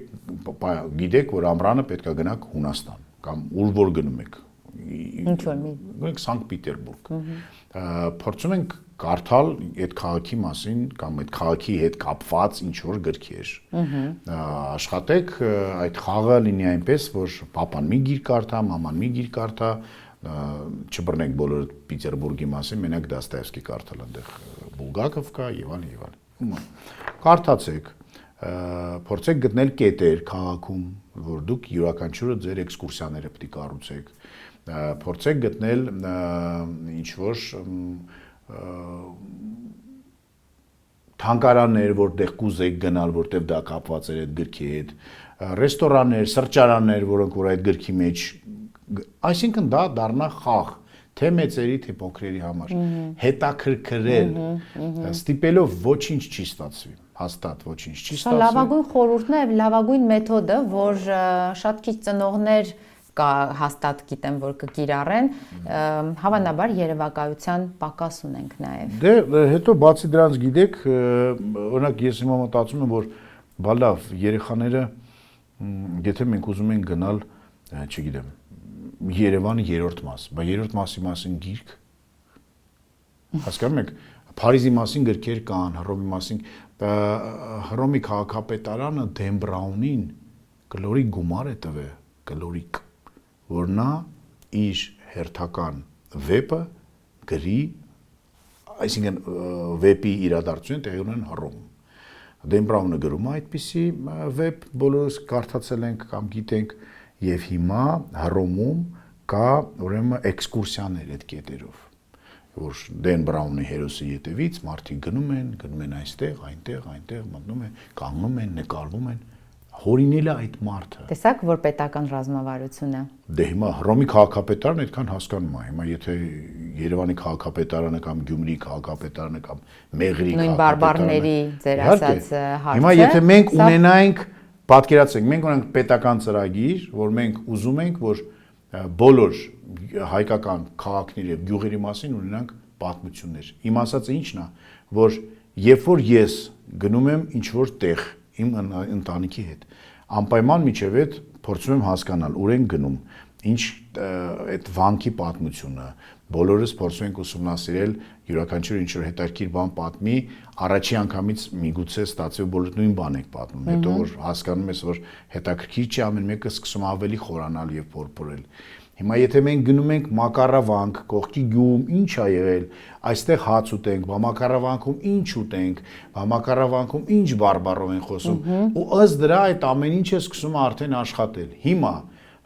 գիտեք, որ ամռանը պետք է գնաք Հունաստան, կամ ուր որ գնում եք։ Ինչ որ մի գնանք Սանկտ Պետերբուրգ։ Փորձում ենք կարդալ այդ քաղաքի մասին կամ այդ քաղաքի հետ կապված ինչ որ գրքեր։ Աշխատեք այդ խաղը լինի այնպես, որ papan մի գիր կարդա, maman մի գիր կարդա, չբռնենք բոլորը Պետերբուրգի մասին, մենակ Դաստոևսկի կարդալ այնտեղ Բուլգակով կա եւ այլն եւ այլն։ Կարդացեք, փորձեք գտնել կետեր քաղաքում, որ դուք յուրաքանչյուրը ձեր էքսկուրսիաները պետք է կառուցեք։ Փորձեք գտնել ինչ որ թանգարաններ, որտեղ կուզեք գնալ, որտեղ դա կապված է այդ գրքի հետ, ռեստորաններ, սրճարաններ, որոնք որ այդ գրքի մեջ, այսինքն դա դառնա խաղ, թե մեծերի, թե փոքրերի համար, հետաքրքրել, ստիպելով ոչինչ չի ստացվի, հաստատ ոչինչ չի ստացվի։ Սա լավագույն խորհուրդն է, լավագույն մեթոդը, որ շատ քիչ ծնողներ կա հաստատ գիտեմ, որ կկիրառեն, հավանաբար երևակայության պակաս ունենք նաև։ Դե հետո բացի դրանից գիտեք, օրինակ ես հիմա մտածում եմ, որ բա լավ, երեխաները եթե մենք ուզում ենք գնալ, չգիտեմ, Երևանի երրորդ մաս, բա երրորդ մասի մասին գիրք, հասկանում եք, Փարիզի մասին գրքեր կան, Հռոմի մասին, Հռոմի քաղաքապետարանը Դեն Բրաունին գլորի գումար է տվել, գլորիկ, որ նա իր հերթական վեպը գրի, այսինքն վեպի իրադարձություն տեղի ունեն Հռոմում։ Դեն Բրաունը գրում է այդպիսի վեպ, բոլորս կարդացել ենք կամ գիտենք, եւ հիմա Հռոմում կա ուրեմն էքսկուրսիաներ այդ կետերով, որ Դեն Բրաունի հերոսի ետևից մարդիկ գնում են այստեղ, այնտեղ, մտնում են, կանգնում են, նկարվում են, հորինել է այդ մարդը։ Տեսակ, որ պետական ռազմավարություն է։ Դե հիմա Հռոմի քաղաքապետարանը այդքան հասկանում է, հիմա եթե Երևանի քաղաքապետարանը կամ Գյումրիի քաղաքապետարանը կամ Մեղրիի նույն բարբարների ձեր ասած հարցը։ Հիմա եթե մենք ունենայինք, պատկերացրեք, մենք ունենք պետական ծրագիր, որ մենք ուզում ենք, որ բոլոր հայկական քաղաքների եւ գյուղերի մասին ունենանք պատմություններ։ Իմ ասածը ի՞նչն է, որ երբ որ ես գնում եմ ինչ որ տեղ իմ ընտանիքի հետ, անպայման միջև այդ փորձում եմ հասկանալ ուր են գնում, ինչ այդ վանքի պատմությունը, բոլորս փորձում ենք ուսումնասիրել յուրաքանչյուր ինչ որ հետաքրքիր բան պատմի, առաջի անգամից միգուցե ստացվի բոլորը նույն բան եք պատմում, հետո որ հասկանում ես որ հետաքրքիր չի, ամեն մեկը սկսում ավելի խորանալ եւ փորփորել։ Հիմա եթե մենք գնում ենք Մակարավանք, կողքի գյուղում ինչ ա եղել, այստեղ հաց ուտենք, բա Մակարավանքում ինչ ուտենք, բա Մակարավանքում ինչ բարբառով են խոսում, ու ըստ դրա այդ ամեն ինչը սկսում է արդեն աշխատել։ Հիմա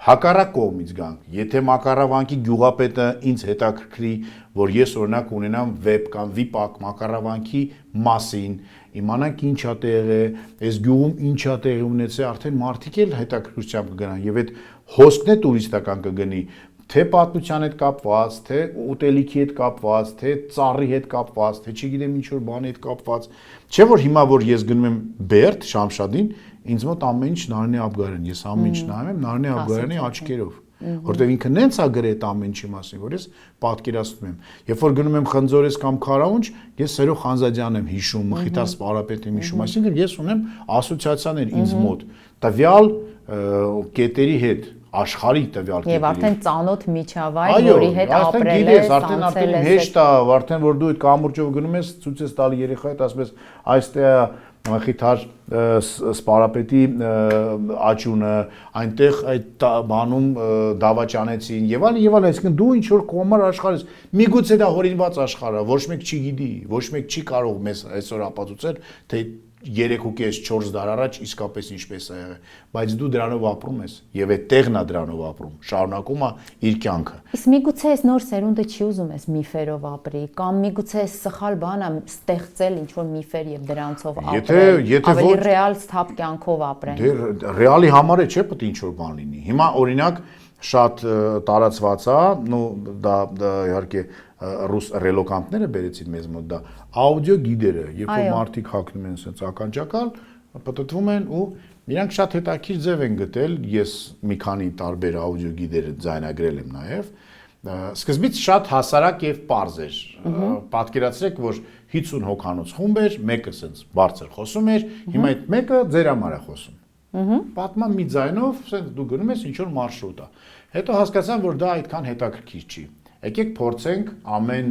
հակառակ կողմից գանք, եթե Մակարավանքի գյուղապետը ինձ հետաքրքրի, որ ես օրինակ ունենամ վեբ կամ վիպակ Մակարավանքի մասին, իմանանք ինչ ա տեղը, այս գյուղում ինչ ա տեղի ունեցել, արդեն մարդիկ էլ հետաքրքրությամբ կգնան եւ այդ հոսքն է տուրիստական կգնի, թե պատմության հետ կապված, թե ուտելիքի հետ կապված, թե ծառի հետ կապված, թե չգիտեմ ինչ որ բանի հետ կապված, չէ որ հիմա որ ես գնում եմ Բերդ, Շամշադին, ինձ մոտ ամեն ինչ Նարինե Աբգարյան, ես ամեն ինչ նայում եմ Նարինե Աբգարյանի աչքերով։ որտեղ ինքը նենց է գրել այդ ամեն ինչի մասին, որ ես պատկերացնում եմ։ Երբ որ գնում եմ Խնձորես կամ Քարաունջ, ես Սերո Խանզադյանն եմ հիշում, Մխիթար Սպարապետն եմ հիշում, այսինքն ես ունեմ ասոցիացիաներ ինձ մոտ տվյալ կետերի հետ, աշխարհի տվյալ կետերի։ Եվ արդեն ծանոթ միջավայր, որի հետ ապրել ես, արդեն հեշտ է, արդեն որ դու այդ կամուրջով գնում ես, ցույց ես տալի երեխայդ, ասում ես, այստեղ Մխիթար Սպարապետի աճյունը, այնտեղ այդ բանում դավաճանեցին եւ այլն, այսինքն դու ինչ որ կոմար աշխարհ ես։ Միգուցե դա հորինված աշխարհ է, ոչ մեկ չի գիտի, ոչ մեկ չի կարող մեզ այսօր ապացուցել, թե 3.5-4 դար առաջ իսկապես ինչպես է եղել, բայց դու դրանով ապրում ես եւ այդ տեղն է դրանով ապրում, շարունակում է իր կյանքը։ Իսկ միգուցե այս նոր սերունդը չի ուզում այս միֆերով ապրի, կամ միգուցե այս սխալ բանը ստեղծել ինչ որ միֆեր եւ դրանցով ապրել, ավելի ռեալ սթափ կյանքով ապրեն։ Դե ռեալի համար է չէ՞ պետք է ինչ որ բան լինի։ Հիմա օրինակ շատ տարածված է, դա իհարկե ռուս ռելոկանտները բերեցին մեզ մոտ դա աուդիո գիդերը, երբ որ մարդիկ հագնում են sense ականջակալ, պատտվում են ու իրանք շատ հետաքրքիր ձև են գտել, ես մի քանի տարբեր աուդիո գիդեր ձայնագրել եմ նաև, սկզբից շատ հասարակ եւ պարզ էր, պատկերացրեք, որ 50 հոգանոց խումբ էր, մեկը sense բարձր խոսում էր, հիմա այդ մեկը ձեր համար է խոսում։ Պատման մի ձայնով, sense դու գնում ես ինչ որ մարշրուտ է։ Հետո հասկացան, որ դա այդքան հետաքրքիր չի։ Եկեք փորձենք ամեն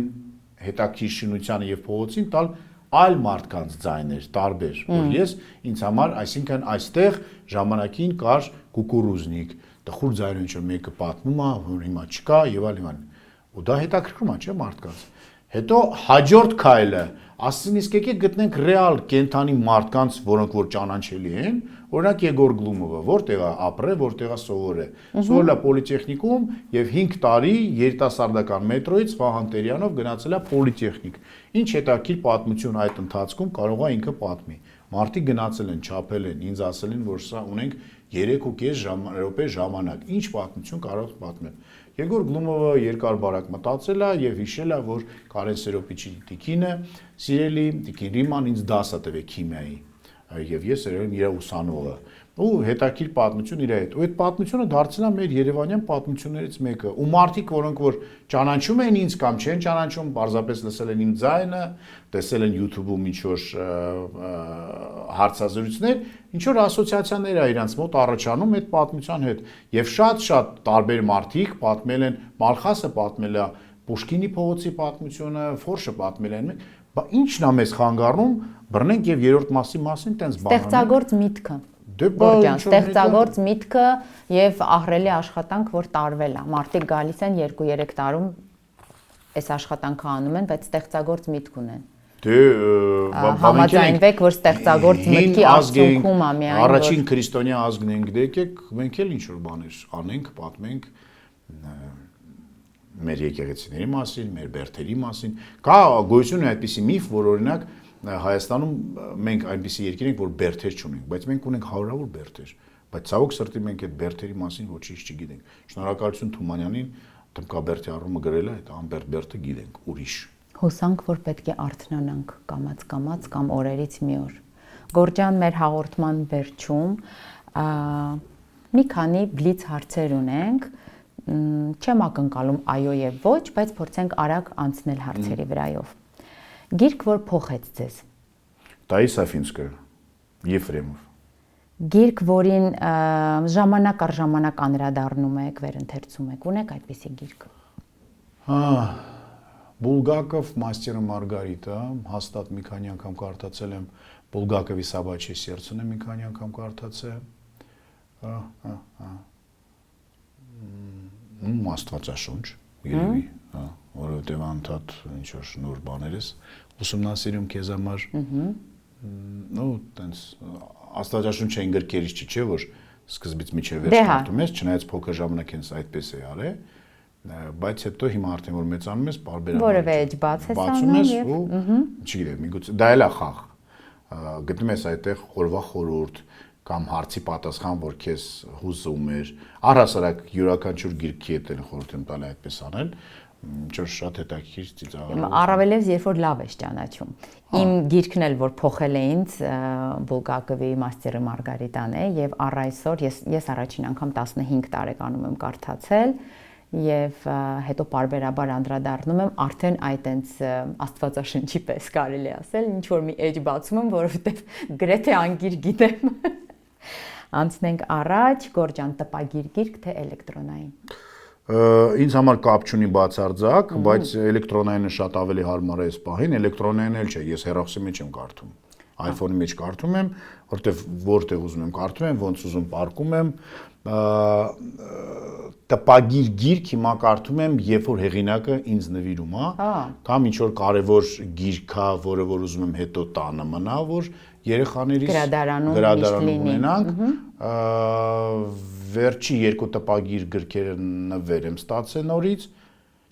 հետաքրքիր շինությանը եւ փողոցին տալ այլ մարդկանց ձայներ, տարբեր, որ ես ինձ համար, այսինքն այստեղ ժամանակին կար կուկուրուզնիկ, տխուր ձայնը ինչ որ մեկը պատմում է, որ հիմա չկա եւ այլն։ Ու դա հետաքրքրում է, չէ՞ մարդկանց։ Հետո հաջորդ քայլը, ասեն իսկ եկեք գտնենք ռեալ կենթանի մարդկանց, որոնք որ ճանաչելի են, օրինակ Եգոր Գլումովը, որտեղ է ապրել, որտեղ է սովորել։ Սովորել է պոլիտեխնիկում եւ 5 տարի երիտասարդական մետրոյից Վահան Տերյանով գնացել է պոլիտեխնիկ։ Ինչ հետաքրքիր պատմություն այդ ընթացքում կարող է ինքը պատմի։ Մարդիկ գնացել են, չափել են, ինձ ասել են, որ սա ունենք 3.5 րոպե ժամանակ։ Ինչ պատմություն կարող պատմել։ Եգոր Գլումովը երկար բարակ մտածել է եւ հիշել է, որ Կարեն Սերոպիչի տիկինը սիրելի տիկին Ռիման ինձ դաս է տվել քիմիայի եւ ես երևի իր ուսանողը ու հետաքրքիր պատմություն իր հետ ու այդ պատմությունը դարձել է մեր երևանյան պատմություններից մեկը ու մարդիկ որոնք որ ճանաչում են ինձ կամ չեն ճանաչում պարզապես լսել են իմ ձայնը տեսել են YouTube-ում ինչ որ հարցազրույցներ ինչ որ ասոցիացիաներ է իրանց մոտ առաջանում այդ պատմության հետ եւ շատ տարբեր մարդիկ պատմել են Մալխասը պատմել է Պուշկինի փողոցի պատմությունը Ֆորշը պատմել են բա ինչն է մեզ խանգարում բռնենք եւ երրորդ մասին տենց բան ստեղծագործ միտքը Գորգյան, ստեղծագործ միտքը եւ ահռելի աշխատանք, որ տարվել է։ Մարդիկ գալիս են 2-3 տարում այս աշխատանքը անում են, բայց ստեղծագործ միտք ունեն։ Դե համաձայնվեք, որ ստեղծագործ մտքի արդյունքում է միայն առաջին քրիստոնյա ազգն ենք, դե եկեք մենք էլ ինչ որ բաներ անենք, պատմենք մեր եկեղեցիների մասին, մեր բերդերի մասին։ Կա գոյություն է այդպիսի միֆ, որ օրինակ Հայաստանում մենք այնպիսի երկիր ենք, որ բերդեր չունենք, բայց մենք ունենք հարյուրավոր բերդեր, բայց ցավոք սրտի մենք այդ բերդերի մասին ոչինչ չգիտենք։ Շնորհակալություն Թումանյանին, Թմկաբերդի առումը գրել է, այդ անբերդ բերդը գիտենք, ուրիշ։ Հուսանք, որ պետք է արթնանանք կամաց կամ օրերից մի օր։ Գորջան, մեր հաղորդման վերջում մի քանի բլից հարցեր ունենք, չեմ ակնկալում այո եւ ոչ, բայց փորձենք արագ անցնել հարցերի վրայով։ Գիրք, որ փոխեց ձեզ։ Տայիս Աֆինսկը, Եֆրեմով։ Գիրք, որին ժամանակ առ ժամանակ անդրադառնում եք, վերընթերցում եք, ունեք այդպիսի գիրք։ Բուլգակով Մաստերը Մարգարիտա, հաստատ մի քանի անգամ կարդացել եմ, Բուլգակովի Սաբաչի սերցունը մի քանի անգամ կարդացել։ Աստվածաշունչ, երևի, որովհետև անդադ ինչ որ նոր բաներ ես ուսումնասիրում քեզ համար։ Ну, տենց աստվածաշունչային գրքերից չէ, որ սկզբից միջև վերջ կարդում ես, չնայած փոքր ժամանակ հենց այդպես է արել, բայց հետո հիմա արդեն որ մեծանում ես, բարբերաբար որևէ էջ բացում ես ու չգիտեմ, միգուցե դա էլ է խաղ։ Գտնում ես այդտեղ խորվա խորհուրդ կամ հարցի պատասխան, որ քեզ հուզում էր, առհասարակ յուրաքանչյուր գիրքի հետ են խորհուրդ եմ տալի այդպես անել, ինչ որ շատ հետաքրքիր ծիծաղալու։ Առավելևս երբ որ լավ ես ճանաչում։ Իմ գիրքն էլ որ փոխել է ինձ Բուլգակովի Մաստերը Մարգարիտան է եւ առ այսօր ես առաջին անգամ 15 տարեկանում եմ կարդացել եւ հետո պարբերաբար անդրադառնում եմ արդեն այդ այնց աստվածաշնչի պես կարելի ասել, ինչ որ մի էջ բացում եմ, որովհետեւ գրեթե անգիր գիտեմ։ Անցնենք առաջ, Գորջան, տպագիր գիրք թե էլեկտրոնային։ Ինձ համար կապ չունի բացարձակ, բայց էլեկտրոնայինը շատ ավելի հարմար է այս պահին, էլեկտրոնայինը էլ չէ, ես հեռախոսի մեջ եմ կարդում, iPhone-ի մեջ կարդում եմ, որտեղ ուզում եմ կարդում եմ, ոնց ուզում պարկում եմ, տպագիր գիրք հիմա կարդում եմ, երբ որ հեղինակը ինձ նվիրում է, կամ ինչ որ կարևոր գիրք է, որը որ ուզում եմ հետո տանը մնա, որ երեխաներիս գրադարանում ունենանք, վերջի 2 տպագիր գրքերը նվեր եմ ստացել նորից,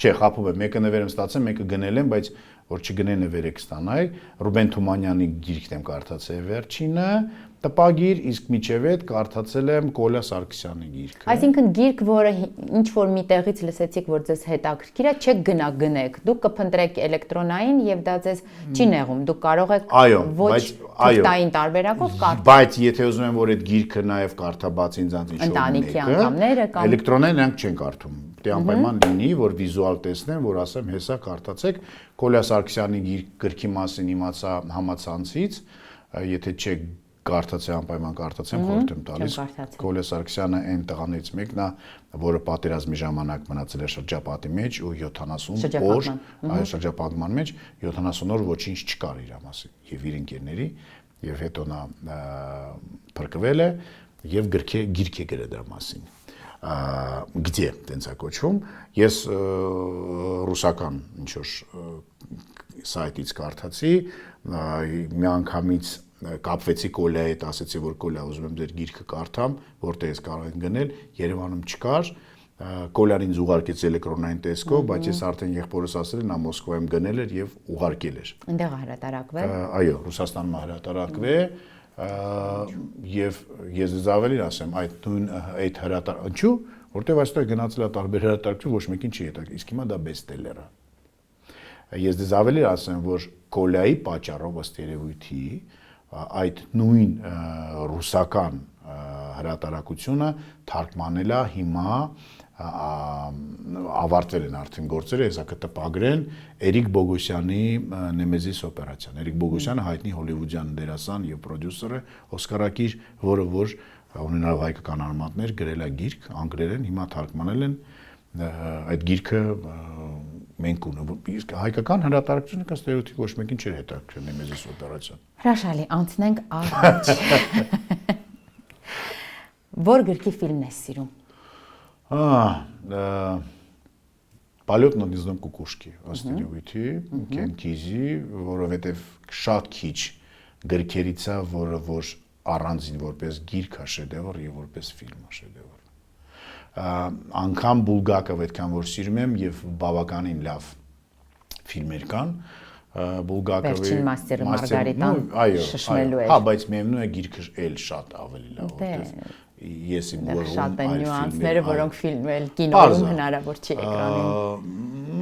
չէ, խաբում եմ, մեկը նվեր եմ ստացել, մեկը գնել եմ, բայց որ չգնե նվեր եք ստանայի, Ռուբեն Թումանյանի գիրքն եմ կարդացել վերջինը, տպագիր, իսկ միջև այդ կարդացել եմ Կոլյա Սարգսյանի գիրքը։ Այսինքն գիրք, որը ինչ որ մի տեղից լսեցիք, որ ձեզ հետաքրքիր է, չեք գնա գնեք, դուք կփնտրեք էլեկտրոնային եւ դա ձեզ չի նեղում, դուք կարող եք ոչ թղթային տարբերակով կարդալ։ Բայց եթե ուզում եմ, որ այդ գիրքը նաեւ կարդաբաց ինձանց ինչ որ ընտանիքի անդամները կամ էլեկտրոնային նրանք չեն կարդում։ Դե անպայման լինի, որ վիզուալ տեսնեն, որ ասեմ, հեսա կարդացեք Կոլյա Սարգսյանի գրքի մասին իմացա համացանցից, եթե չեք կարդացել անպայման կարդացեմ, խորհուրդ եմ տալիս։ Կոլյա Սարգսյանը այն տղաներից մեկն է, որը պատերազմի ժամանակ մնացել է շրջապատի մեջ ու 70 օր, այո, շրջապատման մեջ 70 օր ոչինչ չկար իր մասին եւ իր ընկերների, եւ հետո նա փրկվել է եւ գիրք է գրել դրա մասին։ Где տենց է կոչվում, ես ռուսական ինչ որ սայթից կարդացի, մի անգամից կապվեցի Կոլյայի հետ, ասեցի, որ Կոլյա ուզում եմ ձեր գիրքը կարդամ, որտեղ ես կարող եմ գնել, Երևանում չկար, Կոլյան ինձ ուղարկեց էլեկտրոնային տեսքով, բայց ես արդեն եղբորս ասել եմ, նա Մոսկվայում գնել էր եւ ուղարկել էր։ Այնտեղ հրատարակվել։ Այո, Ռուսաստանում հրատարակվել եւ ես դες ավելին ասեմ, այդ հրատարակ, ինչու՞, որտեղ այստեղ գնացել է տարբեր հրատարակություն, ոչ մեկին չի հետաքրքիր, իսկ հիմա դա բեսթսելեր է։ Ես դες ավելի ասեմ, որ Կոլյայի պատճառով ըստ երևույթի այդ նույն ռուսական հրատարակությունը թարգմանել է հիմա ավարտվել են արդեն գործերը, հեսա կտպագրեն Էրիկ Բոգոսյանի Նեմեզիս օպերացիան։ Էրիկ Բոգոսյանը հայտնի հոլիվուդյան դերասան եւ պրոդյուսեր է, օսկարակիր, որը որ ունենալով հայկական արմատներ գրել է գիրք անգլերեն, հիմա թարգմանել են այդ գիրքը մենք իսկ հայկական հրատարակությունը կա ստերեոտիպ ոչ մեկին չէր հետաքրքրել Նեմեզիս օպերացիան։ Հրաշալի, անցնենք առաջ։ Որ գրքի ֆիլմն ես սիրում։ Полет над гнездом кукушки, ըստ երևույթի, Կենքիզի, որովհետև շատ քիչ գրքերից է, որը որ առանձին որպես գիրք է շեդևր եւ որպես ֆիլմ է շեդևր։ Անգամ Բուլգակով այդքան որ սիրում եմ եւ բավականին լավ ֆիլմեր կան, Բուլգակովի Վերջին Մաստերը Մարգարիտան շշմելու էր։ Հա, բայց միևնույն է գիրքը էլ շատ ավելի լավ, որտեղ ես իմ ուղղում շատ են նյուանսները, որոնք ֆիլմել կինոյում հնարավոր չի էկրանին։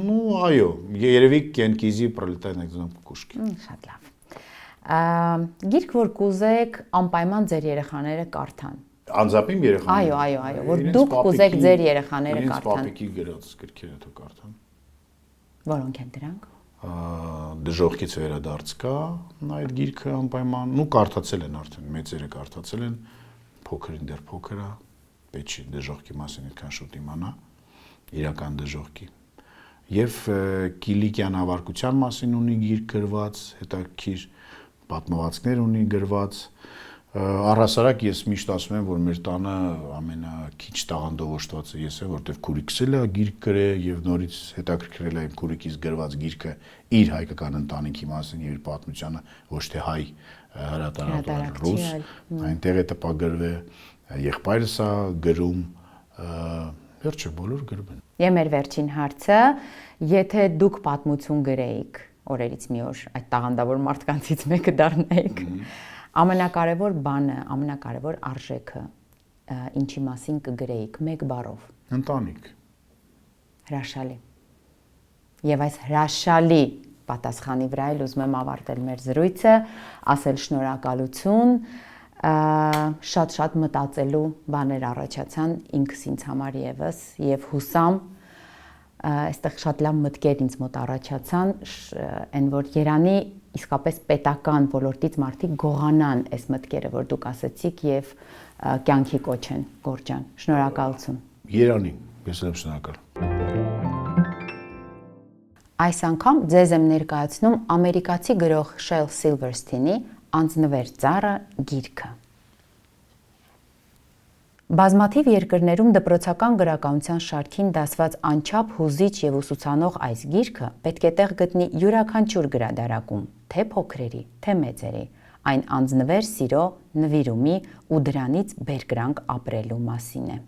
Ну, այո, երևի Կենքիզի Пролетая над гнездом кукушки։ Շատ լավ։ Գիրք, որ կուզեք անպայման ձեր երեխաները կարդան։ Անձապիմ երեխաները։ Այո, որ դուք կուզեք ձեր երեխաները կարդան։ Իրենց պապիկի գրած գրքերը թող կարդան։ Որոնք են դրանք։ Դժողքից վերադարձ կա, այդ գիրքը անպայման, ну կարդացել են արդեն, մեծերը կարդացել են, փոքրին դեռ փոքր է, պետք չի դժողքի մասին այդքան շուտ իմանա, իրական դժողքի։ Եվ Կիլիկյան ավարկության մասին ունի գիրք գրված, հետաքրքիր պատմվածքներ ունի գրված։ Առհասարակ ես միշտ ասում եմ, որ մեր տանը ամենաքիչ տաղանդով օժտվածը ես եմ, որտեվ քուրիկս էլ է գիրք գրել եւ նորից հետաքրքրել է իմ քուրիկից գրված գիրքը իր հայկական ընտանիքի մասին եւ իր պատմությանը, ոչ թե հայ հրատարակող ռուս, այնտեղ է տպագրվել, եղբայրս է գրում, վերջը բոլոր գրում են։ Եվ մեր վերջին հարցը, եթե դուք պատմություն գրեիք, օրերից մի օր այդ տաղանդավոր մարդկանցից մեկը դառնայիք, ամենակարևոր բանը, ամենակարևոր արժեքը, ինչի մասին կգրեիք մեկ բառով։ Ընտանիք։ Հրաշալի։ Եվ այս հրաշալի պատասխանի վրա էլ ուզում եմ ավարտել մեր զրույցը, ասել շնորհակալություն, շատ մտածելու բաներ առաջացան ինքս ինձ համար եւս եւ հուսամ այստեղ շատ լավ մտքեր ինձ մոտ առաջացան, այն որ Երանի իսկապես պետական ոլորտից մարդիկ գողանան այս մտքերը, որ դուք ասացիք եւ կյանքի կոչեն, Գորջան։ Շնորհակալություն։ Երանի, ես եմ շնորհակալ։ Այս անգամ ձեզ եմ ներկայացնում ամերիկացի գրող Շել Սիլվերստինի «Անձնվեր ծառը» գիրքը։ Բազմաթիվ երկրներում դպրոցական գրականության շարքին դասված անչափ հուզիչ եւ ուսուցանող այս գիրքը պետք է տեղ գտնի յուրաքանչյուր գրադարակում, թե փոքրերի, թե մեծերի, այն անձնվեր սիրո, նվիրումի ու դրանից բերկրանք ապրելու մասին է։